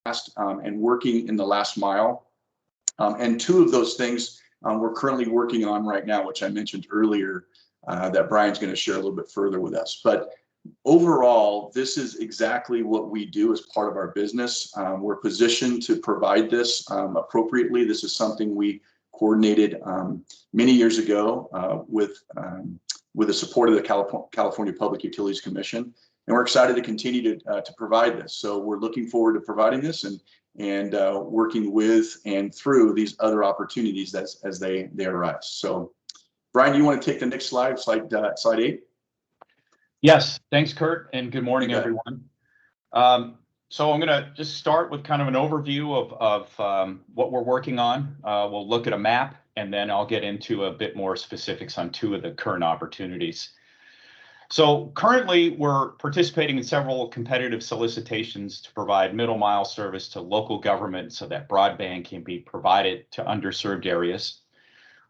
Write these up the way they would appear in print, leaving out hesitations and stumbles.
and working in the last mile. And two of those things we're currently working on right now, which I mentioned earlier, that Brian's going to share a little bit further with us. But overall, this is exactly what we do as part of our business. We're positioned to provide this appropriately. This is something we coordinated many years ago with the support of the California Public Utilities Commission, and we're excited to continue to provide this. So we're looking forward to providing this and working with and through these other opportunities as they arise. So, Brian, do you want to take the next slide, slide 8? Yes, thanks, Kurt, and good morning, everyone. So I'm going to just start with kind of an overview of what we're working on. We'll look at a map, and then I'll get into a bit more specifics on two of the current opportunities. So currently, we're participating in several competitive solicitations to provide middle mile service to local government so that broadband can be provided to underserved areas.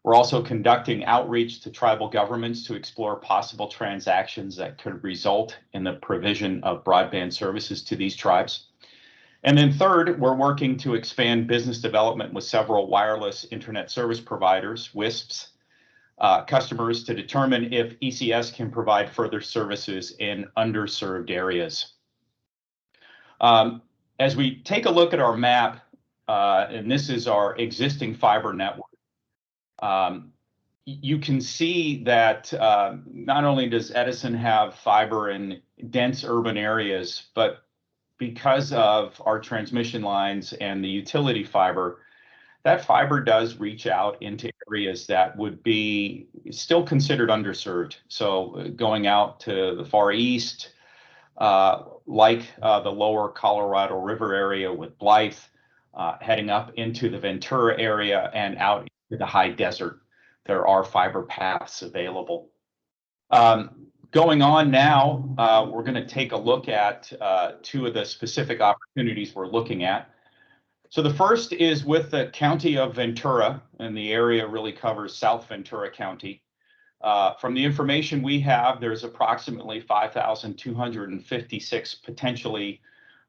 We're also conducting outreach to tribal governments to explore possible transactions that could result in the provision of broadband services to these tribes. And then third, we're working to expand business development with several wireless internet service providers, WISPs, customers to determine if ECS can provide further services in underserved areas. As we take a look at our map, and this is our existing fiber network, you can see that not only does Edison have fiber in dense urban areas, but because of our transmission lines and the utility fiber, that fiber does reach out into areas that would be still considered underserved. So going out to the Far East, like the lower Colorado River area with Blythe, heading up into the Ventura area and out into the high desert, there are fiber paths available. Going on now, we're going to take a look at two of the specific opportunities we're looking at. So the first is with the county of Ventura, and the area really covers South Ventura County. From the information we have, there's approximately 5,256 potentially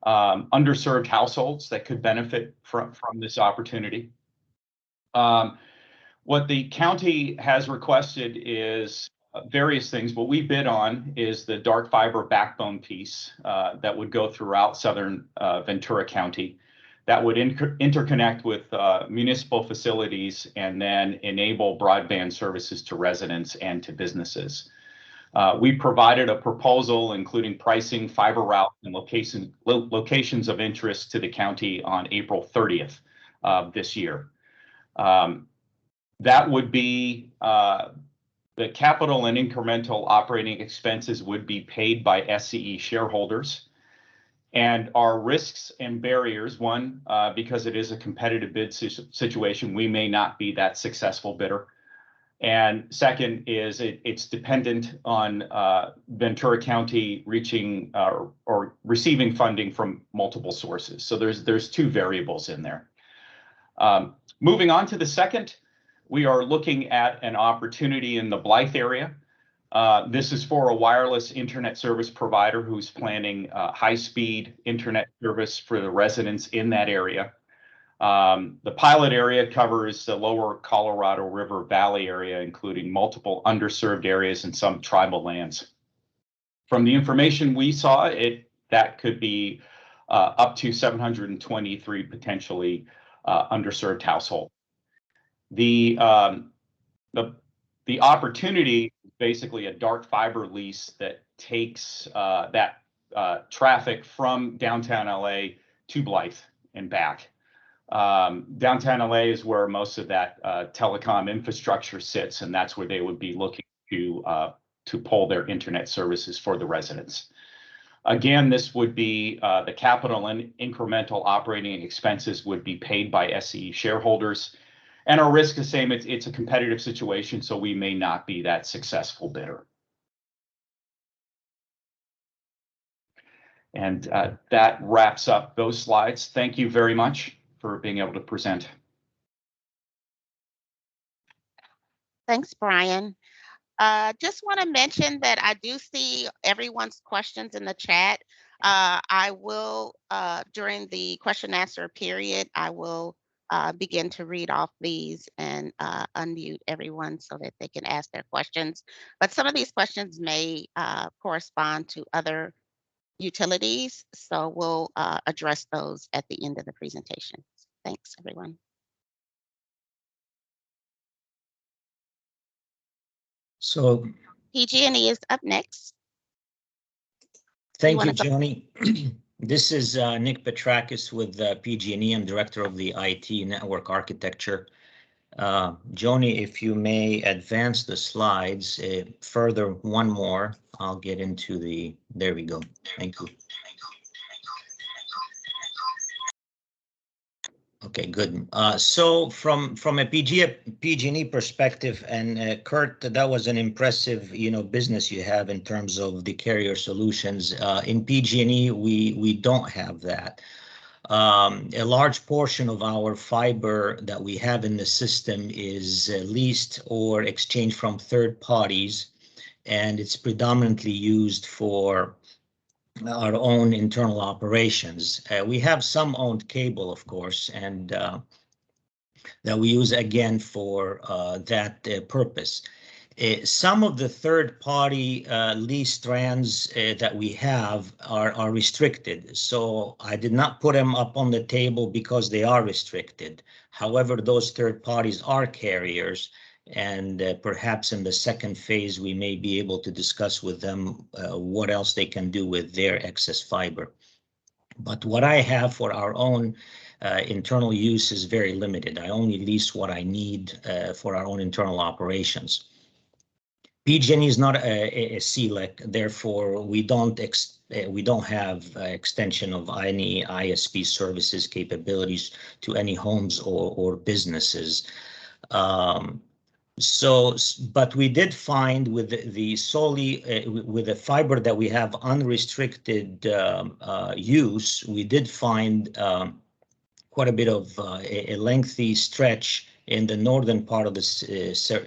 underserved households that could benefit from this opportunity. What the county has requested is various things. What we bid on is the dark fiber backbone piece that would go throughout southern Ventura County, that would interconnect with municipal facilities and then enable broadband services to residents and to businesses. We provided a proposal including pricing, fiber route, and locations of interest to the county on April 30th of this year. That would be the capital and incremental operating expenses would be paid by SCE shareholders. And our risks and barriers, one, because it is a competitive bid situation, we may not be that successful bidder. And second is it's dependent on Ventura County reaching or receiving funding from multiple sources. So there's two variables in there. Moving on to the second, we are looking at an opportunity in the Blythe area. This is for a wireless internet service provider who's planning high-speed internet service for the residents in that area. The pilot area covers the lower Colorado River Valley area, including multiple underserved areas and some tribal lands. From the information we saw, that could be up to 723 potentially underserved households. The opportunity is basically a dark fiber lease that takes that traffic from downtown LA to Blythe and back. Downtown LA is where most of that telecom infrastructure sits, and that's where they would be looking to pull their internet services for the residents. Again, this would be the capital and incremental operating expenses would be paid by SCE shareholders. And our risk is the same. It's a competitive situation, so we may not be that successful bidder. And that wraps up those slides. Thank you very much for being able to present. Thanks, Brian. Just want to mention that I do see everyone's questions in the chat. I will, during the question and answer period, I will begin to read off these and unmute everyone so that they can ask their questions. But some of these questions may correspond to other utilities, so we'll address those at the end of the presentation. Thanks, everyone. So PG&E is up next. thank you, Joni. This is Nick Petrakis with PG&E. I'm director of the IT network architecture. Joni, if you may advance the slides further, one more, I'll get into the, there we go. Thank you. Okay, good. So from a PG&E perspective, and Kurt, that was an impressive, business you have in terms of the carrier solutions. In PG&E, we don't have that. A large portion of our fiber that we have in the system is leased or exchanged from third parties, and it's predominantly used for our own internal operations. We have some owned cable, of course, and that we use again for that purpose. Some of the third-party lease strands that we have are restricted, so I did not put them up on the table because they are restricted. However, those third parties are carriers, and perhaps in the second phase we may be able to discuss with them what else they can do with their excess fiber. But what I have for our own internal use is very limited. I only lease what I need for our own internal operations. PG&E is not a CLEC, therefore we don't have extension of any ISP services capabilities to any homes or businesses. But we did find with with the fiber that we have unrestricted use, we did find quite a bit of a lengthy stretch in the northern part of the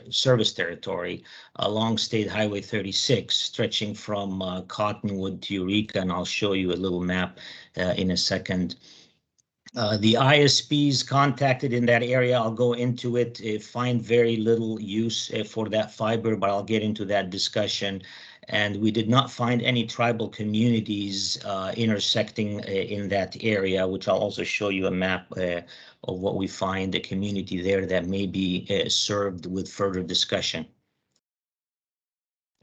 service territory along State Highway 36, stretching from Cottonwood to Eureka, and I'll show you a little map in a second. The ISPs contacted in that area, I'll go into it, find very little use for that fiber, but I'll get into that discussion. And we did not find any tribal communities intersecting in that area, which I'll also show you a map of what we find, the community there that may be served with further discussion.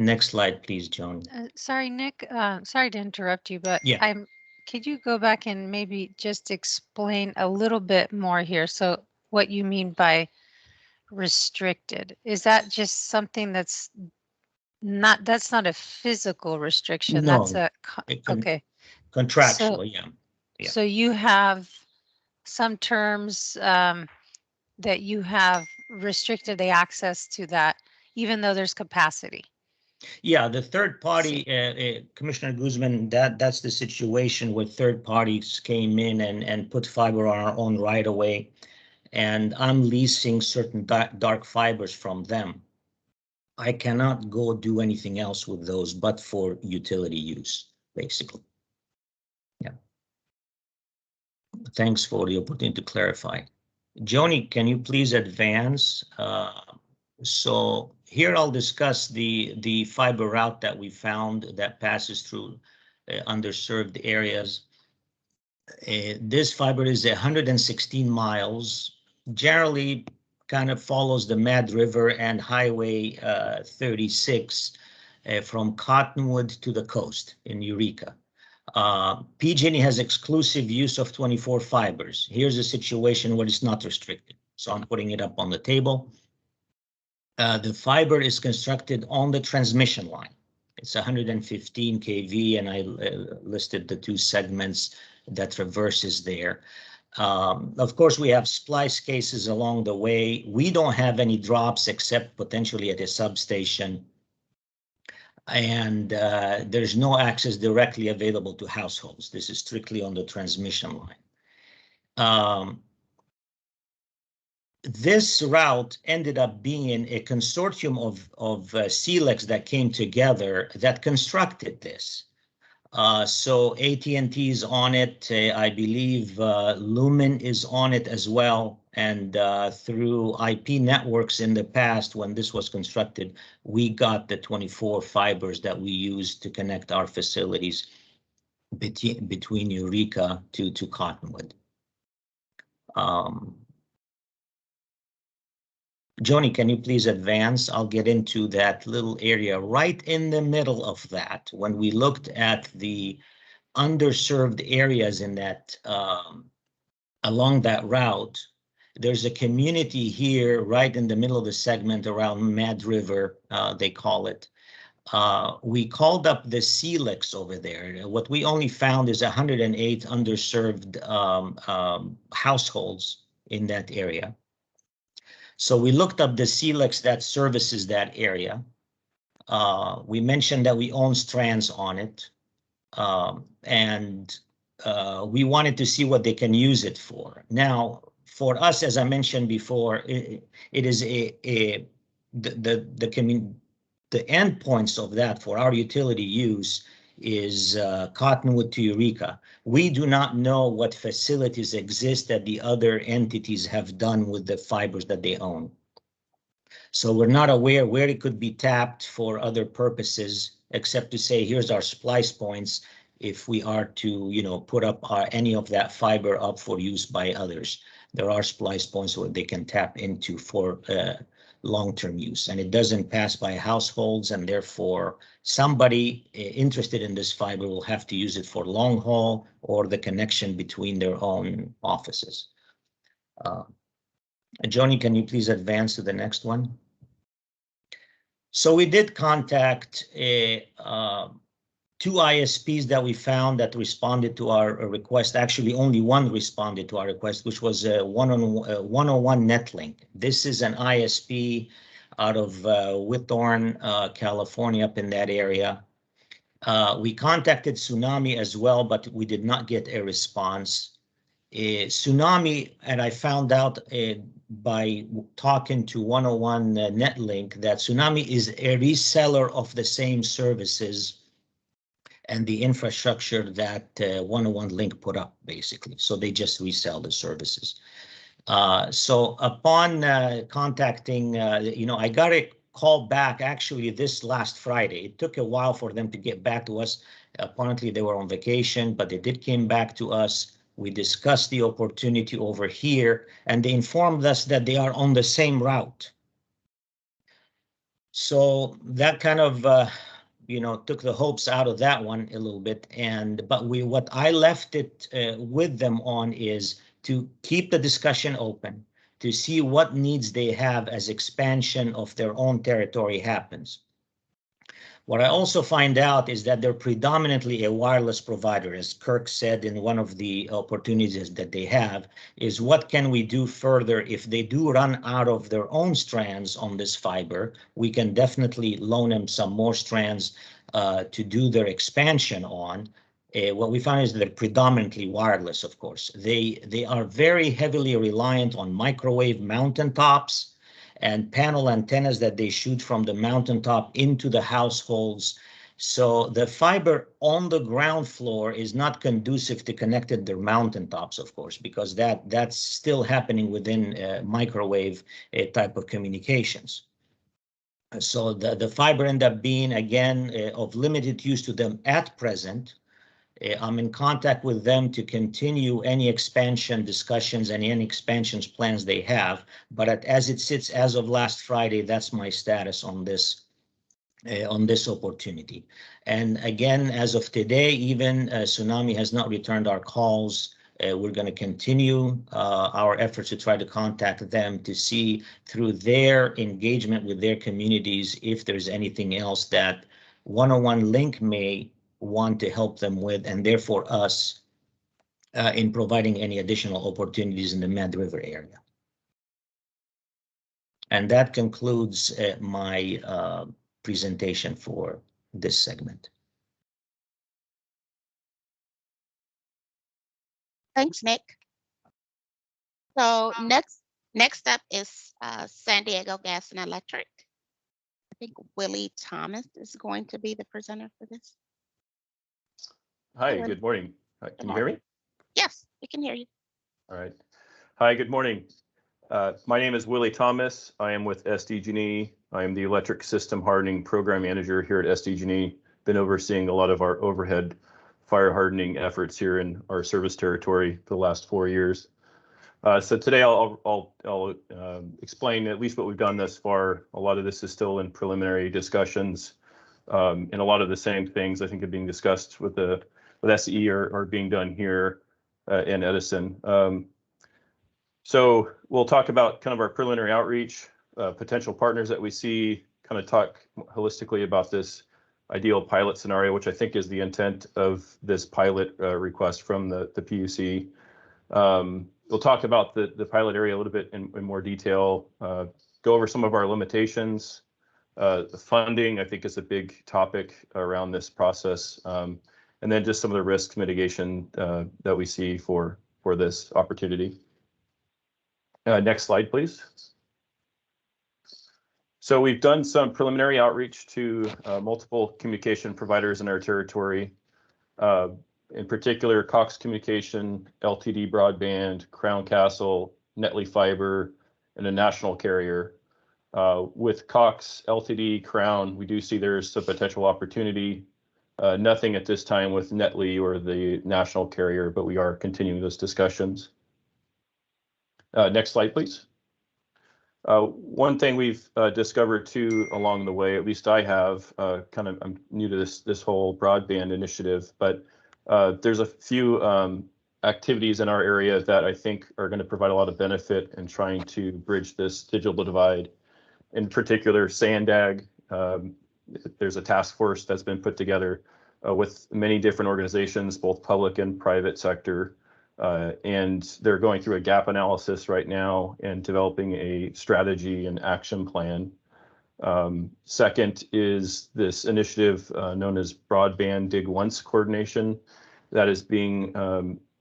Next slide, please, Joan. Sorry, Nick, sorry to interrupt you, but yeah. Could you go back and maybe just explain a little bit more here? So what you mean by restricted, is that just something that's not a physical restriction? No, that's okay. Contractual, so, yeah. So you have some terms that you have restricted the access to that, even though there's capacity. Yeah, the third party, Commissioner Guzman, that's the situation where third parties came in and put fiber on our own right away, and I'm leasing certain dark fibers from them. I cannot go do anything else with those but for utility use, basically. Yeah. Thanks for the opportunity to clarify. Joni, can you please advance? So here I'll discuss the fiber route that we found that passes through underserved areas. This fiber is 116 miles, generally kind of follows the Mad River and Highway 36 from Cottonwood to the coast in Eureka. PG&E has exclusive use of 24 fibers. Here's a situation where it's not restricted, so I'm putting it up on the table. The fiber is constructed on the transmission line. It's 115 kV, and I listed the two segments that traverses there. Of course, we have splice cases along the way. We don't have any drops except potentially at a substation. And there's no access directly available to households. This is strictly on the transmission line. This route ended up being a consortium of CLECs that came together that constructed this. So AT&T is on it. I believe Lumen is on it as well. And through IP networks in the past, when this was constructed, we got the 24 fibers that we used to connect our facilities between Eureka to Cottonwood. Joni, can you please advance? I'll get into that little area right in the middle of that. When we looked at the underserved areas in that along that route, there's a community here right in the middle of the segment around Mad River, they call it. We called up the CLEX over there. What we only found is 108 underserved households in that area. So we looked up the CLEX that services that area. We mentioned that we own strands on it. And we wanted to see what they can use it for. Now, for us, as I mentioned before, it is the endpoints of that for our utility use is Cottonwood to Eureka. We do not know what facilities exist that the other entities have done with the fibers that they own. So we're not aware where it could be tapped for other purposes, except to say, here's our splice points if we are to, you know, put up any of that fiber up for use by others. There are splice points where they can tap into for long-term use, and it doesn't pass by households, and therefore somebody interested in this fiber will have to use it for long haul or the connection between their own offices. Joni, can you please advance to the next one? So we did contact two ISPs that we found that responded to our request. Actually, only one responded to our request, which was 101 Netlink. This is an ISP out of Whitthorne, California, up in that area. We contacted Tsunami as well, but we did not get a response. Tsunami, and I found out by talking to 101 Netlink that Tsunami is a reseller of the same services and the infrastructure that 101 Link put up, basically. So they just resell the services. So upon contacting, you know, I got a call back actually this last Friday. It took a while for them to get back to us. Apparently they were on vacation, but they did came back to us. We discussed the opportunity over here, and they informed us that they are on the same route. So that kind of you know, took the hopes out of that one a little bit. But what I left it with them on is to keep the discussion open, to see what needs they have as expansion of their own territory happens. What I also find out is that they're predominantly a wireless provider, as Kirk said in one of the opportunities that they have, is what can we do further if they do run out of their own strands on this fiber? We can definitely loan them some more strands to do their expansion on. What we found is that they're predominantly wireless, of course. They are very heavily reliant on microwave mountaintops and panel antennas that they shoot from the mountaintop into the households. So the fiber on the ground floor is not conducive to connecting their mountaintops, of course, because that's still happening within microwave type of communications. So the fiber end up being, again, of limited use to them at present. I'm in contact with them to continue any expansion discussions and any expansions plans they have. But as it sits as of last Friday, that's my status on this opportunity. And again, as of today, even Tsunami has not returned our calls. We're going to continue our efforts to try to contact them to see through their engagement with their communities if there's anything else that 101 Link may want to help them with, and therefore us in providing any additional opportunities in the Mad River area. And that concludes my presentation for this segment. Thanks, Nick. So next up is San Diego Gas and Electric. I think Willie Thomas is going to be the presenter for this. Hi, Hello. good morning. Can you hear me? Yes, we can hear you. All right. Hi, good morning. My name is Willie Thomas. I am with SDG&E. I am the Electric System Hardening Program Manager here at SDG&E. Been overseeing a lot of our overhead fire hardening efforts here in our service territory for the last 4 years. So today I'll explain at least what we've done thus far. A lot of this is still in preliminary discussions, and a lot of the same things I think are being discussed with SE are being done here in Edison. So we'll talk about kind of our preliminary outreach, potential partners that we see, kind of talk holistically about this ideal pilot scenario, which I think is the intent of this pilot request from the PUC. We'll talk about the pilot area a little bit in more detail, go over some of our limitations. The funding, I think, is a big topic around this process. And then just some of the risk mitigation that we see for this opportunity. Next slide, please. So we've done some preliminary outreach to multiple communication providers in our territory. In particular, Cox Communication, LTD Broadband, Crown Castle, Netley Fiber, and a national carrier. With Cox, LTD, Crown, we do see there's some potential opportunity. Nothing at this time with Netley or the national carrier, but we are continuing those discussions. Next slide, please. One thing we've discovered too along the way, at least I have, I'm new to this whole broadband initiative, but there's a few activities in our area that I think are going to provide a lot of benefit in trying to bridge this digital divide. In particular, SANDAG. There's a task force that's been put together with many different organizations, both public and private sector. And they're going through a gap analysis right now and developing a strategy and action plan. Second is this initiative known as Broadband Dig Once Coordination that is being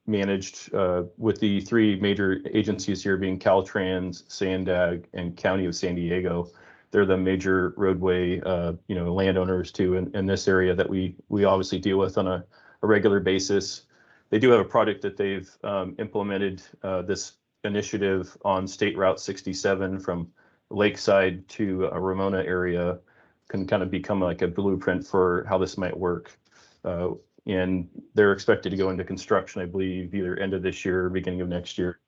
managed with the three major agencies here being Caltrans, SANDAG, and County of San Diego. They're the major roadway landowners too in this area that we obviously deal with on a regular basis. They do have a project that they've implemented this initiative on State Route 67 from Lakeside to a Ramona area, can kind of become like a blueprint for how this might work. And they're expected to go into construction, I believe, either end of this year or beginning of next year.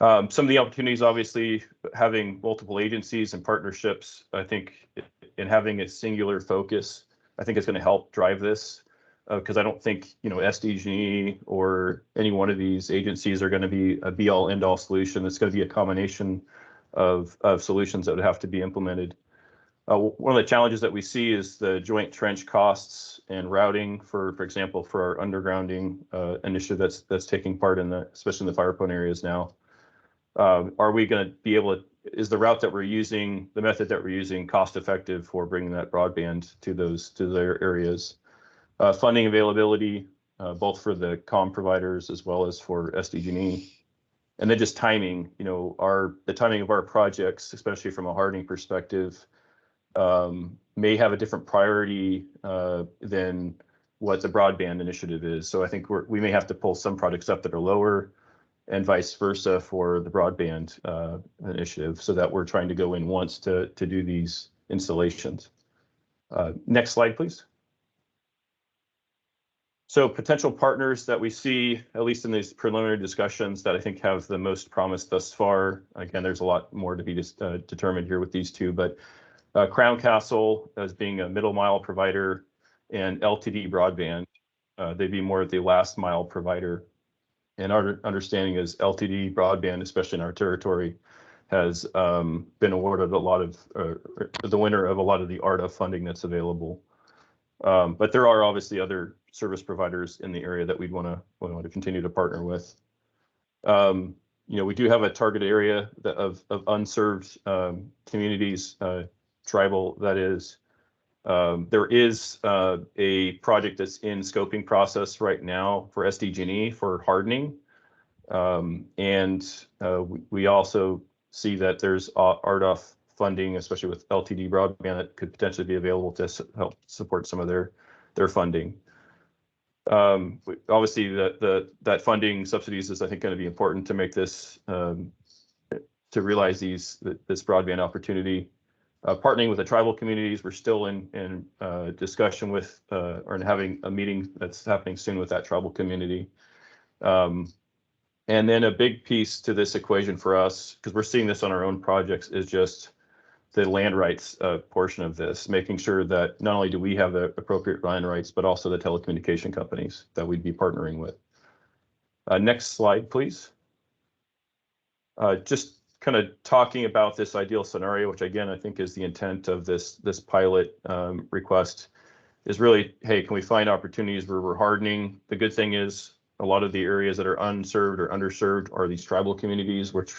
Some of the opportunities, obviously, having multiple agencies and partnerships, I think, and having a singular focus, I think is going to help drive this. Because I don't think SDG&E or any one of these agencies are going to be a be-all, end-all solution. It's going to be a combination of solutions that would have to be implemented. One of the challenges that we see is the joint trench costs and routing, for example, for our undergrounding initiative that's taking part in especially in the fire prone areas now. Are we going to be able to? Is the route that we're using, the method that we're using, cost effective for bringing that broadband to their areas? Funding availability, both for the comm providers as well as for SDG&E. And then just timing, the timing of our projects, especially from a hardening perspective, may have a different priority than what the broadband initiative is. So I think we may have to pull some projects up that are lower and vice versa for the broadband initiative, so that we're trying to go in once to do these installations. Next slide, please. So potential partners that we see, at least in these preliminary discussions, that I think have the most promise thus far. Again, there's a lot more to be determined here with these two, but Crown Castle as being a middle mile provider and LTD Broadband, they'd be more of the last mile provider. And our understanding is LTD Broadband, especially in our territory, has been awarded a lot of the winner of a lot of the ARDA funding that's available. But there are obviously other service providers in the area that we'd want to continue to partner with. We do have a target area of unserved communities, tribal that is. There is a project that's in scoping process right now for SDG&E for hardening. And we also see that there's RDOF funding, especially with LTD Broadband, that could potentially be available to help support some of their funding. Obviously, that funding subsidies is, I think, going to be important to make this to realize this broadband opportunity. Partnering with the tribal communities, we're still in discussion with or having a meeting that's happening soon with that tribal community. And then a big piece to this equation for us, because we're seeing this on our own projects, is just the land rights portion of this, making sure that not only do we have the appropriate land rights, but also the telecommunication companies that we'd be partnering with. Next slide, please. Just kind of talking about this ideal scenario, which again, I think is the intent of this pilot request, is really, hey, can we find opportunities where we're hardening? The good thing is a lot of the areas that are unserved or underserved are these tribal communities, which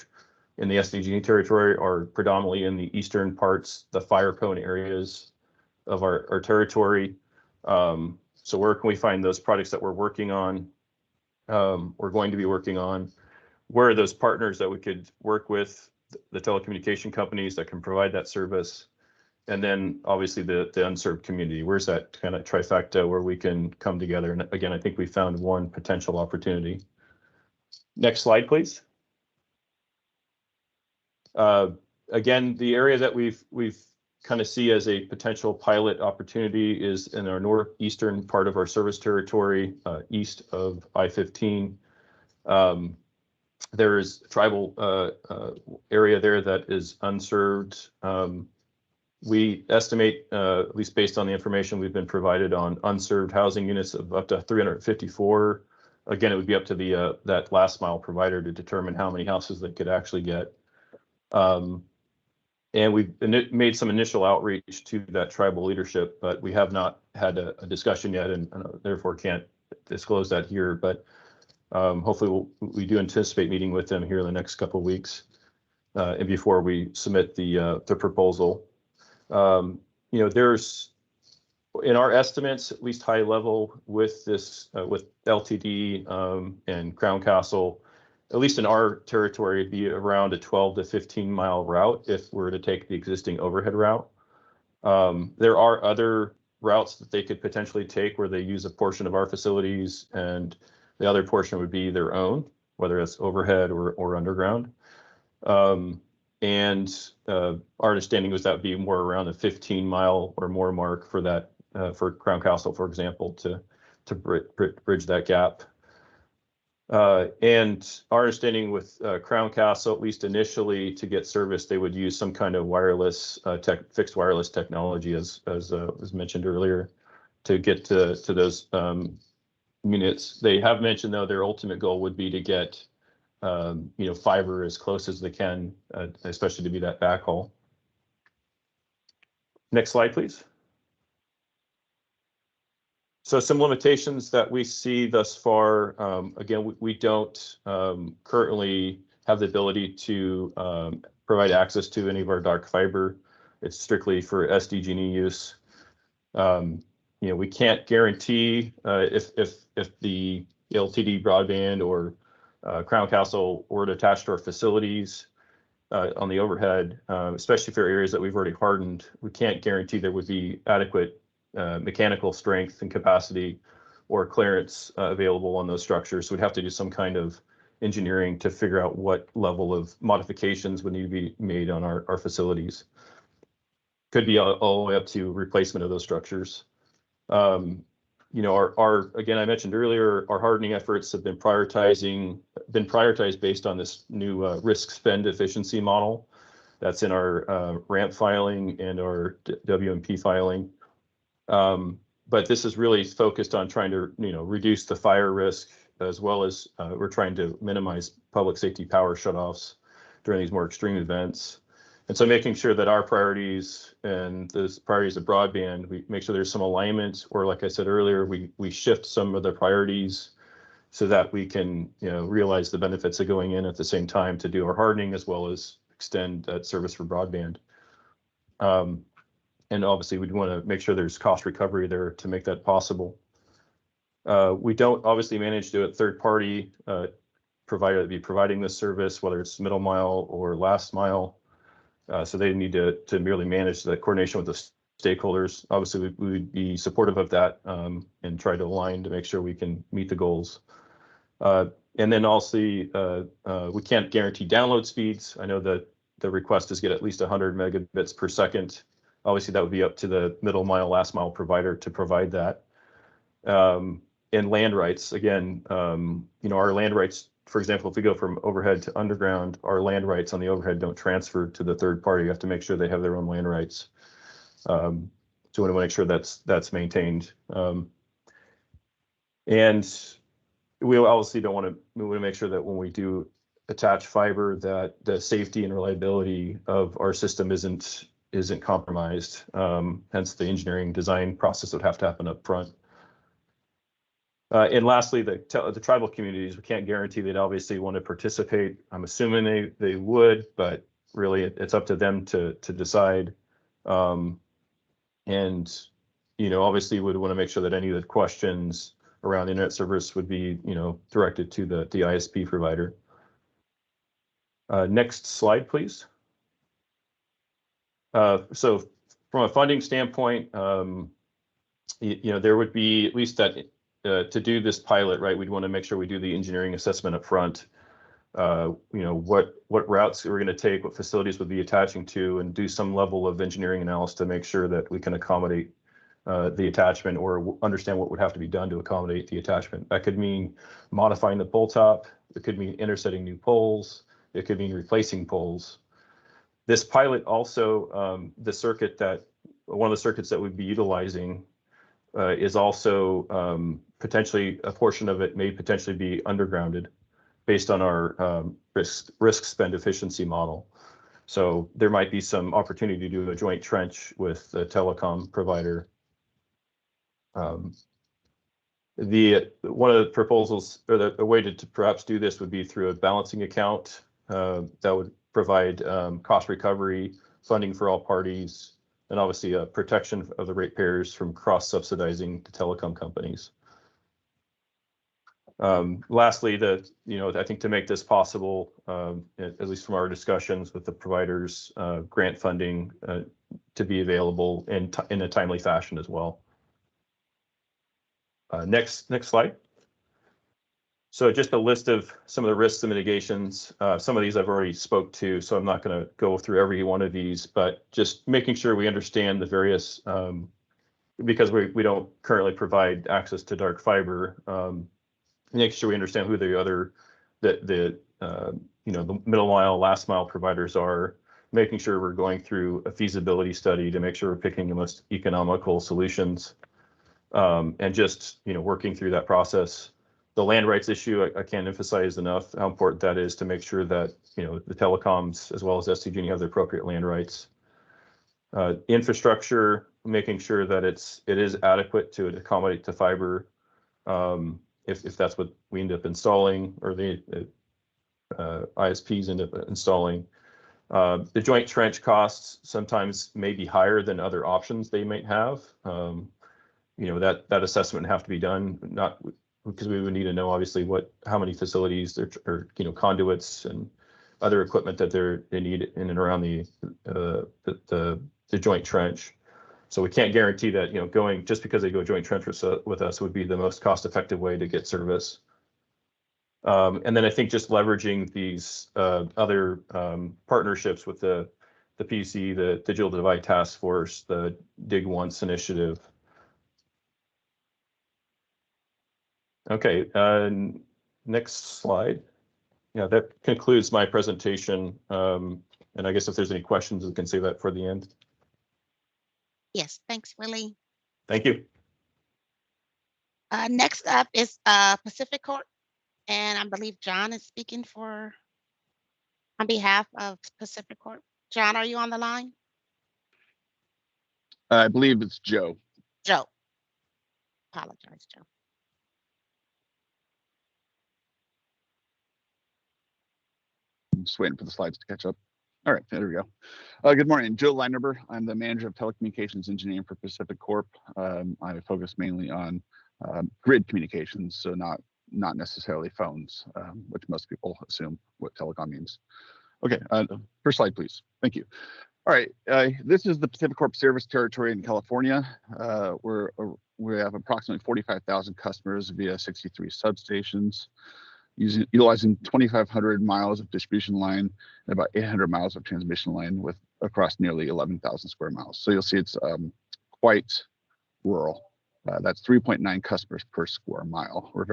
in the SDG territory are predominantly in the eastern parts, the fire prone areas of our territory. So where can we find those projects that we're working on, we're going to be working on? Where are those partners that we could work with, the telecommunication companies that can provide that service? And then obviously the unserved community. Where's that kind of trifecta where we can come together? And again, I think we found one potential opportunity. Next slide, please. Again, the area that we've kind of see as a potential pilot opportunity is in our northeastern part of our service territory, east of I-15. There is a tribal area there that is unserved. We estimate, at least based on the information we've been provided on unserved housing units of up to 354. Again, it would be up to the that last mile provider to determine how many houses they could actually get. And we've made some initial outreach to that tribal leadership, but we have not had a discussion yet, and therefore can't disclose that here. But hopefully we do anticipate meeting with them here in the next couple of weeks, and before we submit the proposal. There's, in our estimates, at least high level with this, with LTD and Crown Castle, at least in our territory, it'd be around a 12 to 15 mile route if we're to take the existing overhead route. There are other routes that they could potentially take where they use a portion of our facilities and the other portion would be their own, whether it's overhead or underground. And our understanding was that would be more around the 15 mile or more mark for that, for Crown Castle, for example, to bridge that gap. And our understanding with Crown Castle, at least initially to get service, they would use some kind of wireless, fixed wireless technology, as was mentioned earlier, to get to those units. They have mentioned, though, their ultimate goal would be to get fiber as close as they can, especially to be that backhaul. Next slide, please. So some limitations that we see thus far, again, we don't currently have the ability to provide access to any of our dark fiber. It's strictly for SDG&E use. We can't guarantee if the LTD broadband or Crown Castle were to attach to our facilities on the overhead, especially for areas that we've already hardened. We can't guarantee there would be adequate mechanical strength and capacity or clearance available on those structures. So we'd have to do some kind of engineering to figure out what level of modifications would need to be made on our facilities. Could be all the way up to replacement of those structures. Again, I mentioned earlier, our hardening efforts have been prioritized based on this new risk spend efficiency model that's in our RAMP filing and our WMP filing. But this is really focused on trying to, reduce the fire risk, as well as we're trying to minimize public safety power shutoffs during these more extreme events. And so making sure that our priorities and the priorities of broadband, we make sure there's some alignment, or like I said earlier, we shift some of the priorities so that we can, realize the benefits of going in at the same time to do our hardening, as well as extend that service for broadband. And obviously we'd want to make sure there's cost recovery there to make that possible. We don't obviously manage to a third party provider to be providing this service, whether it's middle mile or last mile. So they need to merely manage the coordination with the stakeholders. Obviously, we would be supportive of that and try to align to make sure we can meet the goals. And then also, we can't guarantee download speeds. I know that the request is get at least 100 megabits per second. Obviously, that would be up to the middle mile, last mile provider to provide that. And land rights, again, our land rights, for example, if we go from overhead to underground, our land rights on the overhead don't transfer to the third party. You have to make sure they have their own land rights. So we want to make sure that's maintained. And we obviously don't want to. We want to make sure that when we do attach fiber, that the safety and reliability of our system isn't compromised. Hence, the engineering design process would have to happen up front. And lastly, the tribal communities, we can't guarantee they'd obviously want to participate. I'm assuming they would, but really it's up to them to decide. And obviously would want to make sure that any of the questions around internet service would be directed to the ISP provider. Next slide, please. So from a funding standpoint, there would be at least that to do this pilot, right? We'd want to make sure we do the engineering assessment up front. What routes we're going to take, what facilities would be attaching to, and do some level of engineering analysis to make sure that we can accommodate the attachment or understand what would have to be done to accommodate the attachment. That could mean modifying the pole top. It could mean intersetting new poles. It could mean replacing poles. This pilot also, one of the circuits that we'd be utilizing is also potentially a portion of it may potentially be undergrounded based on our risk spend efficiency model. So there might be some opportunity to do a joint trench with the telecom provider. One of the proposals, or the way to perhaps do this would be through a balancing account that would provide cost recovery, funding for all parties, and obviously a protection of the ratepayers from cross-subsidizing the telecom companies. Lastly, I think to make this possible, at least from our discussions with the providers, grant funding to be available in a timely fashion as well. Next slide. So just a list of some of the risks and mitigations. Some of these I've already spoke to, so I'm not going to go through every one of these, but just making sure we understand the various, because we don't currently provide access to dark fiber, making sure we understand who the middle mile, last mile providers are, making sure we're going through a feasibility study to make sure we're picking the most economical solutions, and just working through that process. The land rights issue, I can't emphasize enough how important that is to make sure that the telecoms as well as SDG&E have the appropriate land rights. Infrastructure, making sure that it is adequate to accommodate the fiber, if that's what we end up installing or the ISPs end up installing. The joint trench costs sometimes may be higher than other options they might have. That assessment would have to be done, not because we would need to know obviously how many facilities or conduits and other equipment that they need in and around the joint trench. So we can't guarantee that going just because they go joint trench with us would be the most cost-effective way to get service. And then I think just leveraging these other partnerships with the PUC, the Digital Divide Task Force, the Dig Once initiative. Okay, next slide. Yeah, that concludes my presentation. And I guess if there's any questions, we can save that for the end. Yes, thanks, Willie. Thank you. Next up is Pacific Corp, and I believe John is speaking on behalf of Pacific Corp. John, are you on the line? I believe it's Joe. Joe. Apologize, Joe. I'm just waiting for the slides to catch up. All right, there we go. Good morning, Joe Leinerber. I'm the manager of telecommunications engineering for Pacific Corp. I focus mainly on grid communications, so not necessarily phones, which most people assume what telecom means. Okay, first slide, please. Thank you. All right, this is the Pacific Corp service territory in California. We have approximately 45,000 customers via 63 substations, utilizing 2,500 miles of distribution line and about 800 miles of transmission line with across nearly 11,000 square miles. So you'll see it's quite rural. That's 3.9 customers per square mile. We're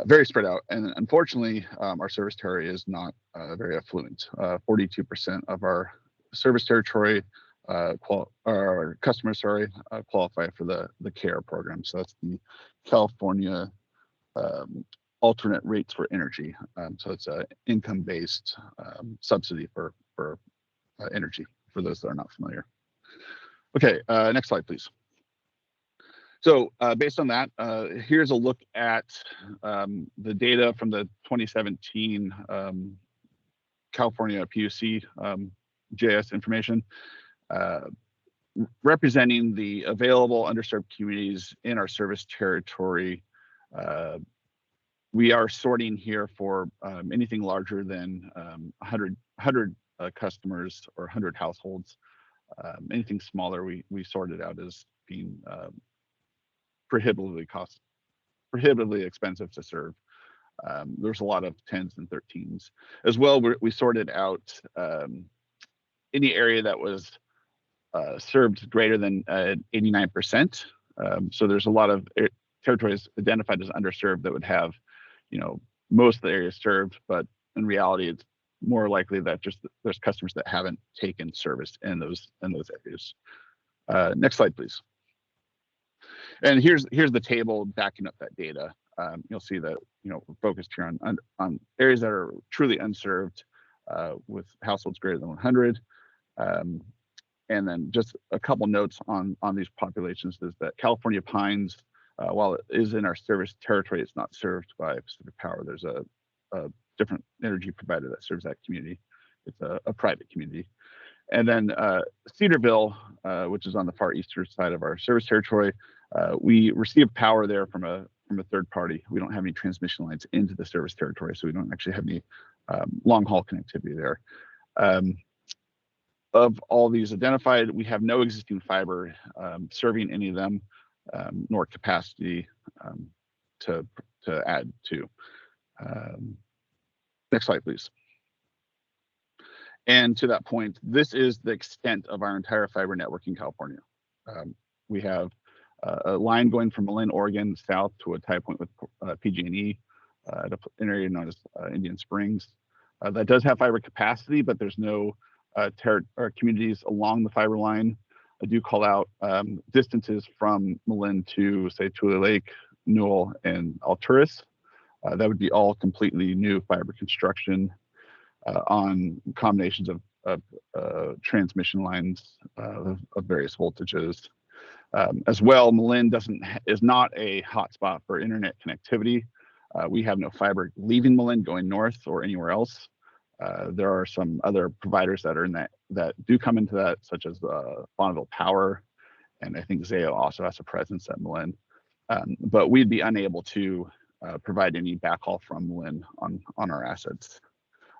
very spread out, and unfortunately, our service territory is not very affluent. 42% of our service territory our customers, qualify for the CARE program. So that's the California alternate rates for energy. So it's a income-based subsidy for energy, for those that are not familiar. Okay, next slide, please. So based on that, here's a look at the data from the 2017 California PUC JS information, representing the available underserved communities in our service territory. We are sorting here for anything larger than 100 customers or 100 households. Anything smaller, we sorted out as being prohibitively expensive to serve. There's a lot of 10s and 13s. As well, we sorted out any area that was served greater than 89%. So there's a lot of territories identified as underserved that would have, most of the areas served, but in reality, it's more likely that just there's customers that haven't taken service in those areas. Next slide, please. And here's the table backing up that data. You'll see that we're focused here on areas that are truly unserved with households greater than 100. And then just a couple notes on these populations is that California Pines, while it is in our service territory, it's not served by Pacific Power. There's a different energy provider that serves that community. It's a private community. And then Cedarville, which is on the far eastern side of our service territory, we receive power there from a third party. We don't have any transmission lines into the service territory, so we don't actually have any long haul connectivity there. Of all these identified, we have no existing fiber serving any of them, nor capacity to add to. Next slide, please. And to that point, this is the extent of our entire fiber network in California. We have a line going from Malin, Oregon, south to a tie point with PG&E at an area known as Indian Springs. That does have fiber capacity, but there's no communities along the fiber line. I do call out distances from Malin to, say, Tule Lake, Newell, and Alturas. That would be all completely new fiber construction on combinations of transmission lines of various voltages. As well, Malin is not a hotspot for internet connectivity. We have no fiber leaving Malin going north or anywhere else. There are some other providers that are in that do come into that, such as Bonneville Power, and I think Zayo also has a presence at Malin. But we'd be unable to provide any backhaul from Malin on our assets.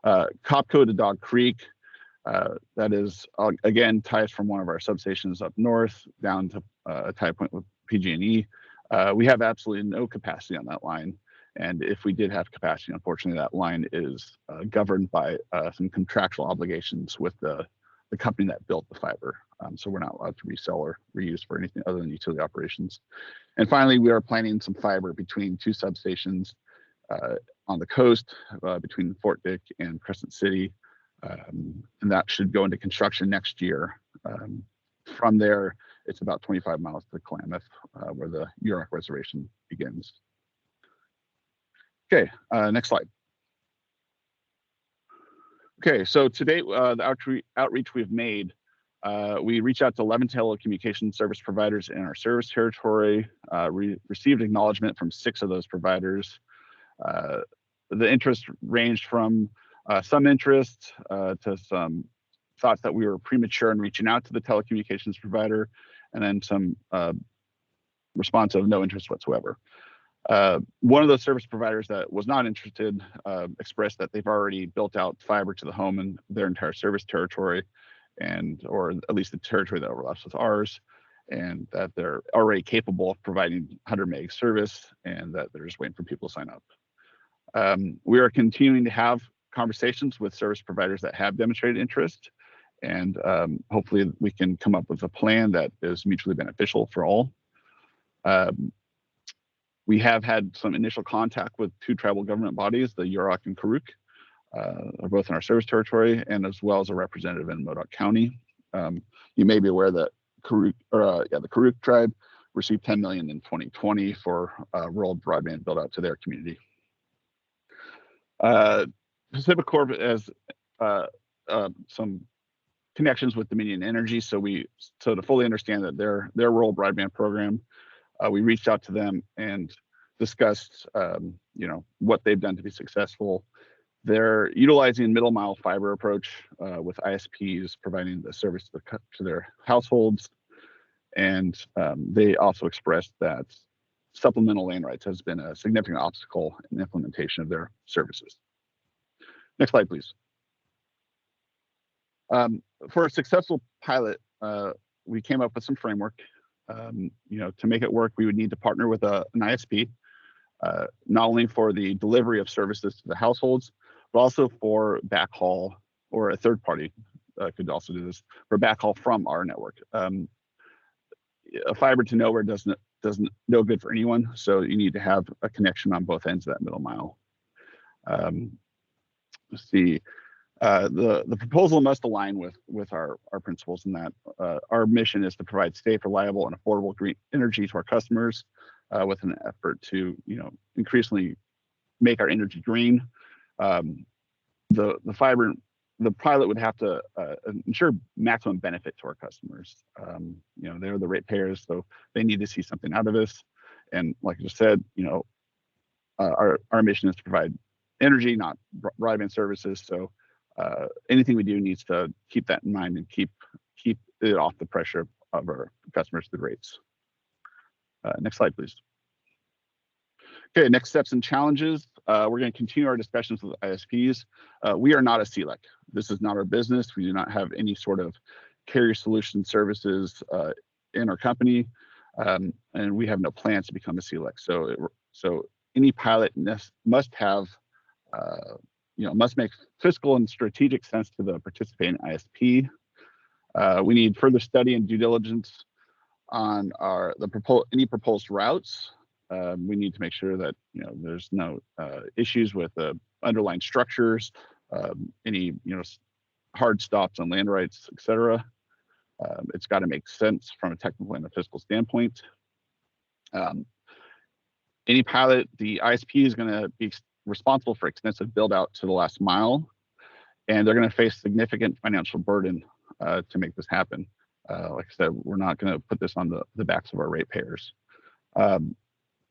Copco to Dog Creek, that is again ties from one of our substations up north down to a tie point with PG&E. We have absolutely no capacity on that line, and if we did have capacity, unfortunately, that line is governed by some contractual obligations with the company that built the fiber. So we're not allowed to resell or reuse for anything other than utility operations. And finally, we are planning some fiber between two substations on the coast between Fort Dick and Crescent City. And that should go into construction next year. From there, it's about 25 miles to Klamath, where the Yurok Reservation begins. Okay, next slide. Okay, so today, the outreach we've made, we reached out to 11 telecommunications service providers in our service territory, received acknowledgement from 6 of those providers. The interest ranged from some interest to some thoughts that we were premature in reaching out to the telecommunications provider, and then some response of no interest whatsoever. One of those service providers that was not interested expressed that they've already built out fiber to the home in their entire service territory, or at least the territory that overlaps with ours, and that they're already capable of providing 100 meg service, and that they're just waiting for people to sign up. We are continuing to have conversations with service providers that have demonstrated interest, and hopefully we can come up with a plan that is mutually beneficial for all. We have had some initial contact with 2 tribal government bodies, the Yurok and Karuk, are both in our service territory, and as well as a representative in Modoc County. You may be aware that the Karuk tribe received $10 million in 2020 for rural broadband build out to their community. Pacific Corp has some connections with Dominion Energy, so to fully understand that their rural broadband program, we reached out to them and discussed what they've done to be successful. They're utilizing middle mile fiber approach with ISPs providing the service to their households, and they also expressed that supplemental land rights has been a significant obstacle in the implementation of their services. Next slide, please. For a successful pilot, we came up with some framework. To make it work, we would need to partner with an ISP, not only for the delivery of services to the households, but also for backhaul, or a third party could also do this, for backhaul from our network. A fiber to nowhere doesn't no good for anyone, so you need to have a connection on both ends of that middle mile. Let's see. The proposal must align with our principles in that our mission is to provide safe, reliable, and affordable green energy to our customers with an effort to increasingly make our energy green. The pilot would have to ensure maximum benefit to our customers. They're the ratepayers, so they need to see something out of this. And like I just said, our mission is to provide energy, not broadband services. So anything we do needs to keep that in mind and keep it off the pressure of our customers through rates. Next slide, please. Okay, next steps and challenges. We're going to continue our discussions with ISPs. We are not a CLEC. This is not our business. We do not have any sort of carrier solution services in our company, and we have no plans to become a CLEC. So any pilot must make fiscal and strategic sense to the participating ISP. We need further study and due diligence on any proposed routes. We need to make sure that there's no issues with the underlying structures, any hard stops on land rights, etc. It's got to make sense from a technical and a fiscal standpoint. Any pilot, the ISP is going to be responsible for extensive build out to the last mile, and they're going to face significant financial burden to make this happen. Like I said, we're not going to put this on the backs of our ratepayers.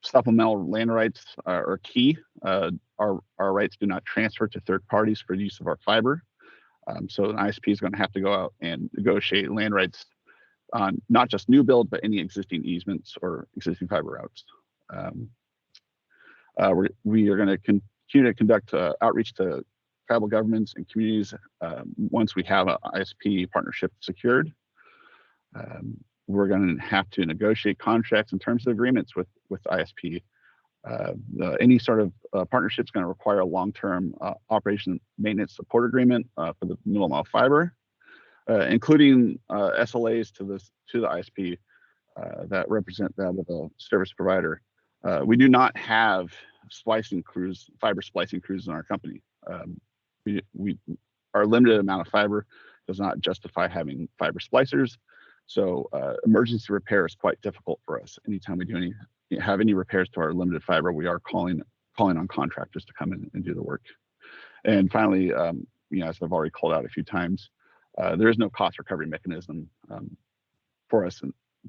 Supplemental land rights are key. Our rights do not transfer to third parties for the use of our fiber. So an ISP is going to have to go out and negotiate land rights on not just new build, but any existing easements or existing fiber routes. We are going to continue to conduct outreach to tribal governments and communities once we have an ISP partnership secured. We're going to have to negotiate contracts and terms of agreements with ISP. Any sort of partnership is going to require a long-term operation maintenance support agreement for the middle mile fiber, including SLAs to the ISP that represent that of a service provider. We do not have fiber splicing crews in our company. Our limited amount of fiber does not justify having fiber splicers. So emergency repair is quite difficult for us. Anytime we have any repairs to our limited fiber, we are calling on contractors to come in and do the work. And finally, as I've already called out a few times, there is no cost recovery mechanism for us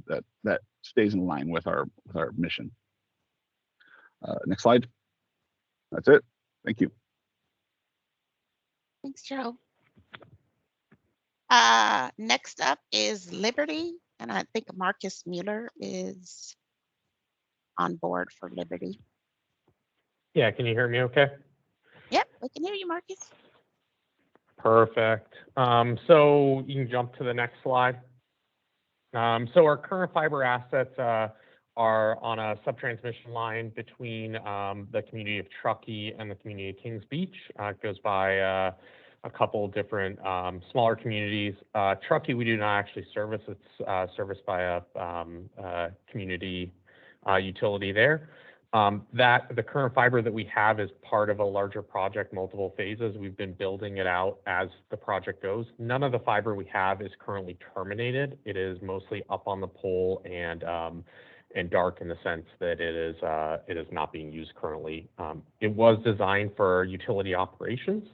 that stays in line with our mission. Next slide. That's it. Thank you. Thanks, Joe. Next up is Liberty, and I think Marcus Mueller is on board for Liberty. Yeah, can you hear me okay? Yep, we can hear you, Marcus. Perfect. So you can jump to the next slide. So our current fiber assets are on a subtransmission line between the community of Truckee and the community of Kings Beach. It goes by a couple different smaller communities. Truckee we do not actually service. It's serviced by a community utility there. The current fiber that we have is part of a larger project, multiple phases. We've been building it out as the project goes. None of the fiber we have is currently terminated. It is mostly up on the pole and dark in the sense that it is not being used currently. It was designed for utility operations.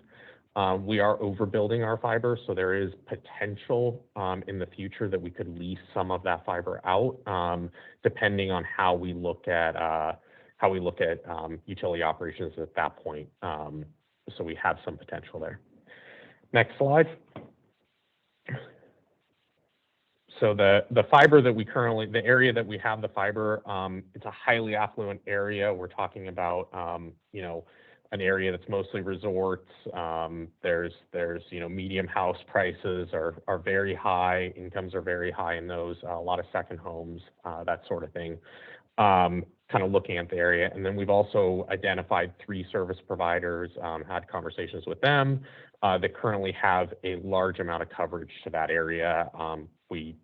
We are overbuilding our fiber, so there is potential in the future that we could lease some of that fiber out, depending on how we look at utility operations at that point. So we have some potential there. Next slide. So the fiber that the area that we have the fiber, it's a highly affluent area. We're talking about, an area that's mostly resorts. There's medium house prices are very high. Incomes are very high in those. A lot of second homes, that sort of thing. Kind of looking at the area. And then we've also identified 3 service providers, had conversations with them that currently have a large amount of coverage to that area.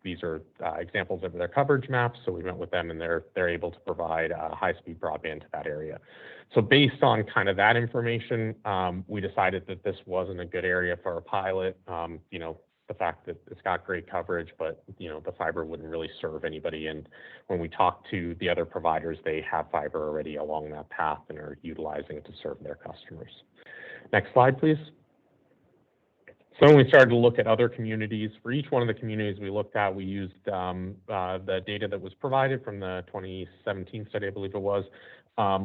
These are examples of their coverage maps. So we met with them and they're able to provide high-speed broadband to that area. So based on kind of that information, we decided that this wasn't a good area for a pilot. The fact that it's got great coverage, but the fiber wouldn't really serve anybody. And when we talk to the other providers, they have fiber already along that path and are utilizing it to serve their customers. Next slide, please. So when we started to look at other communities, for each one of the communities we looked at, we used the data that was provided from the 2017 study, I believe it was,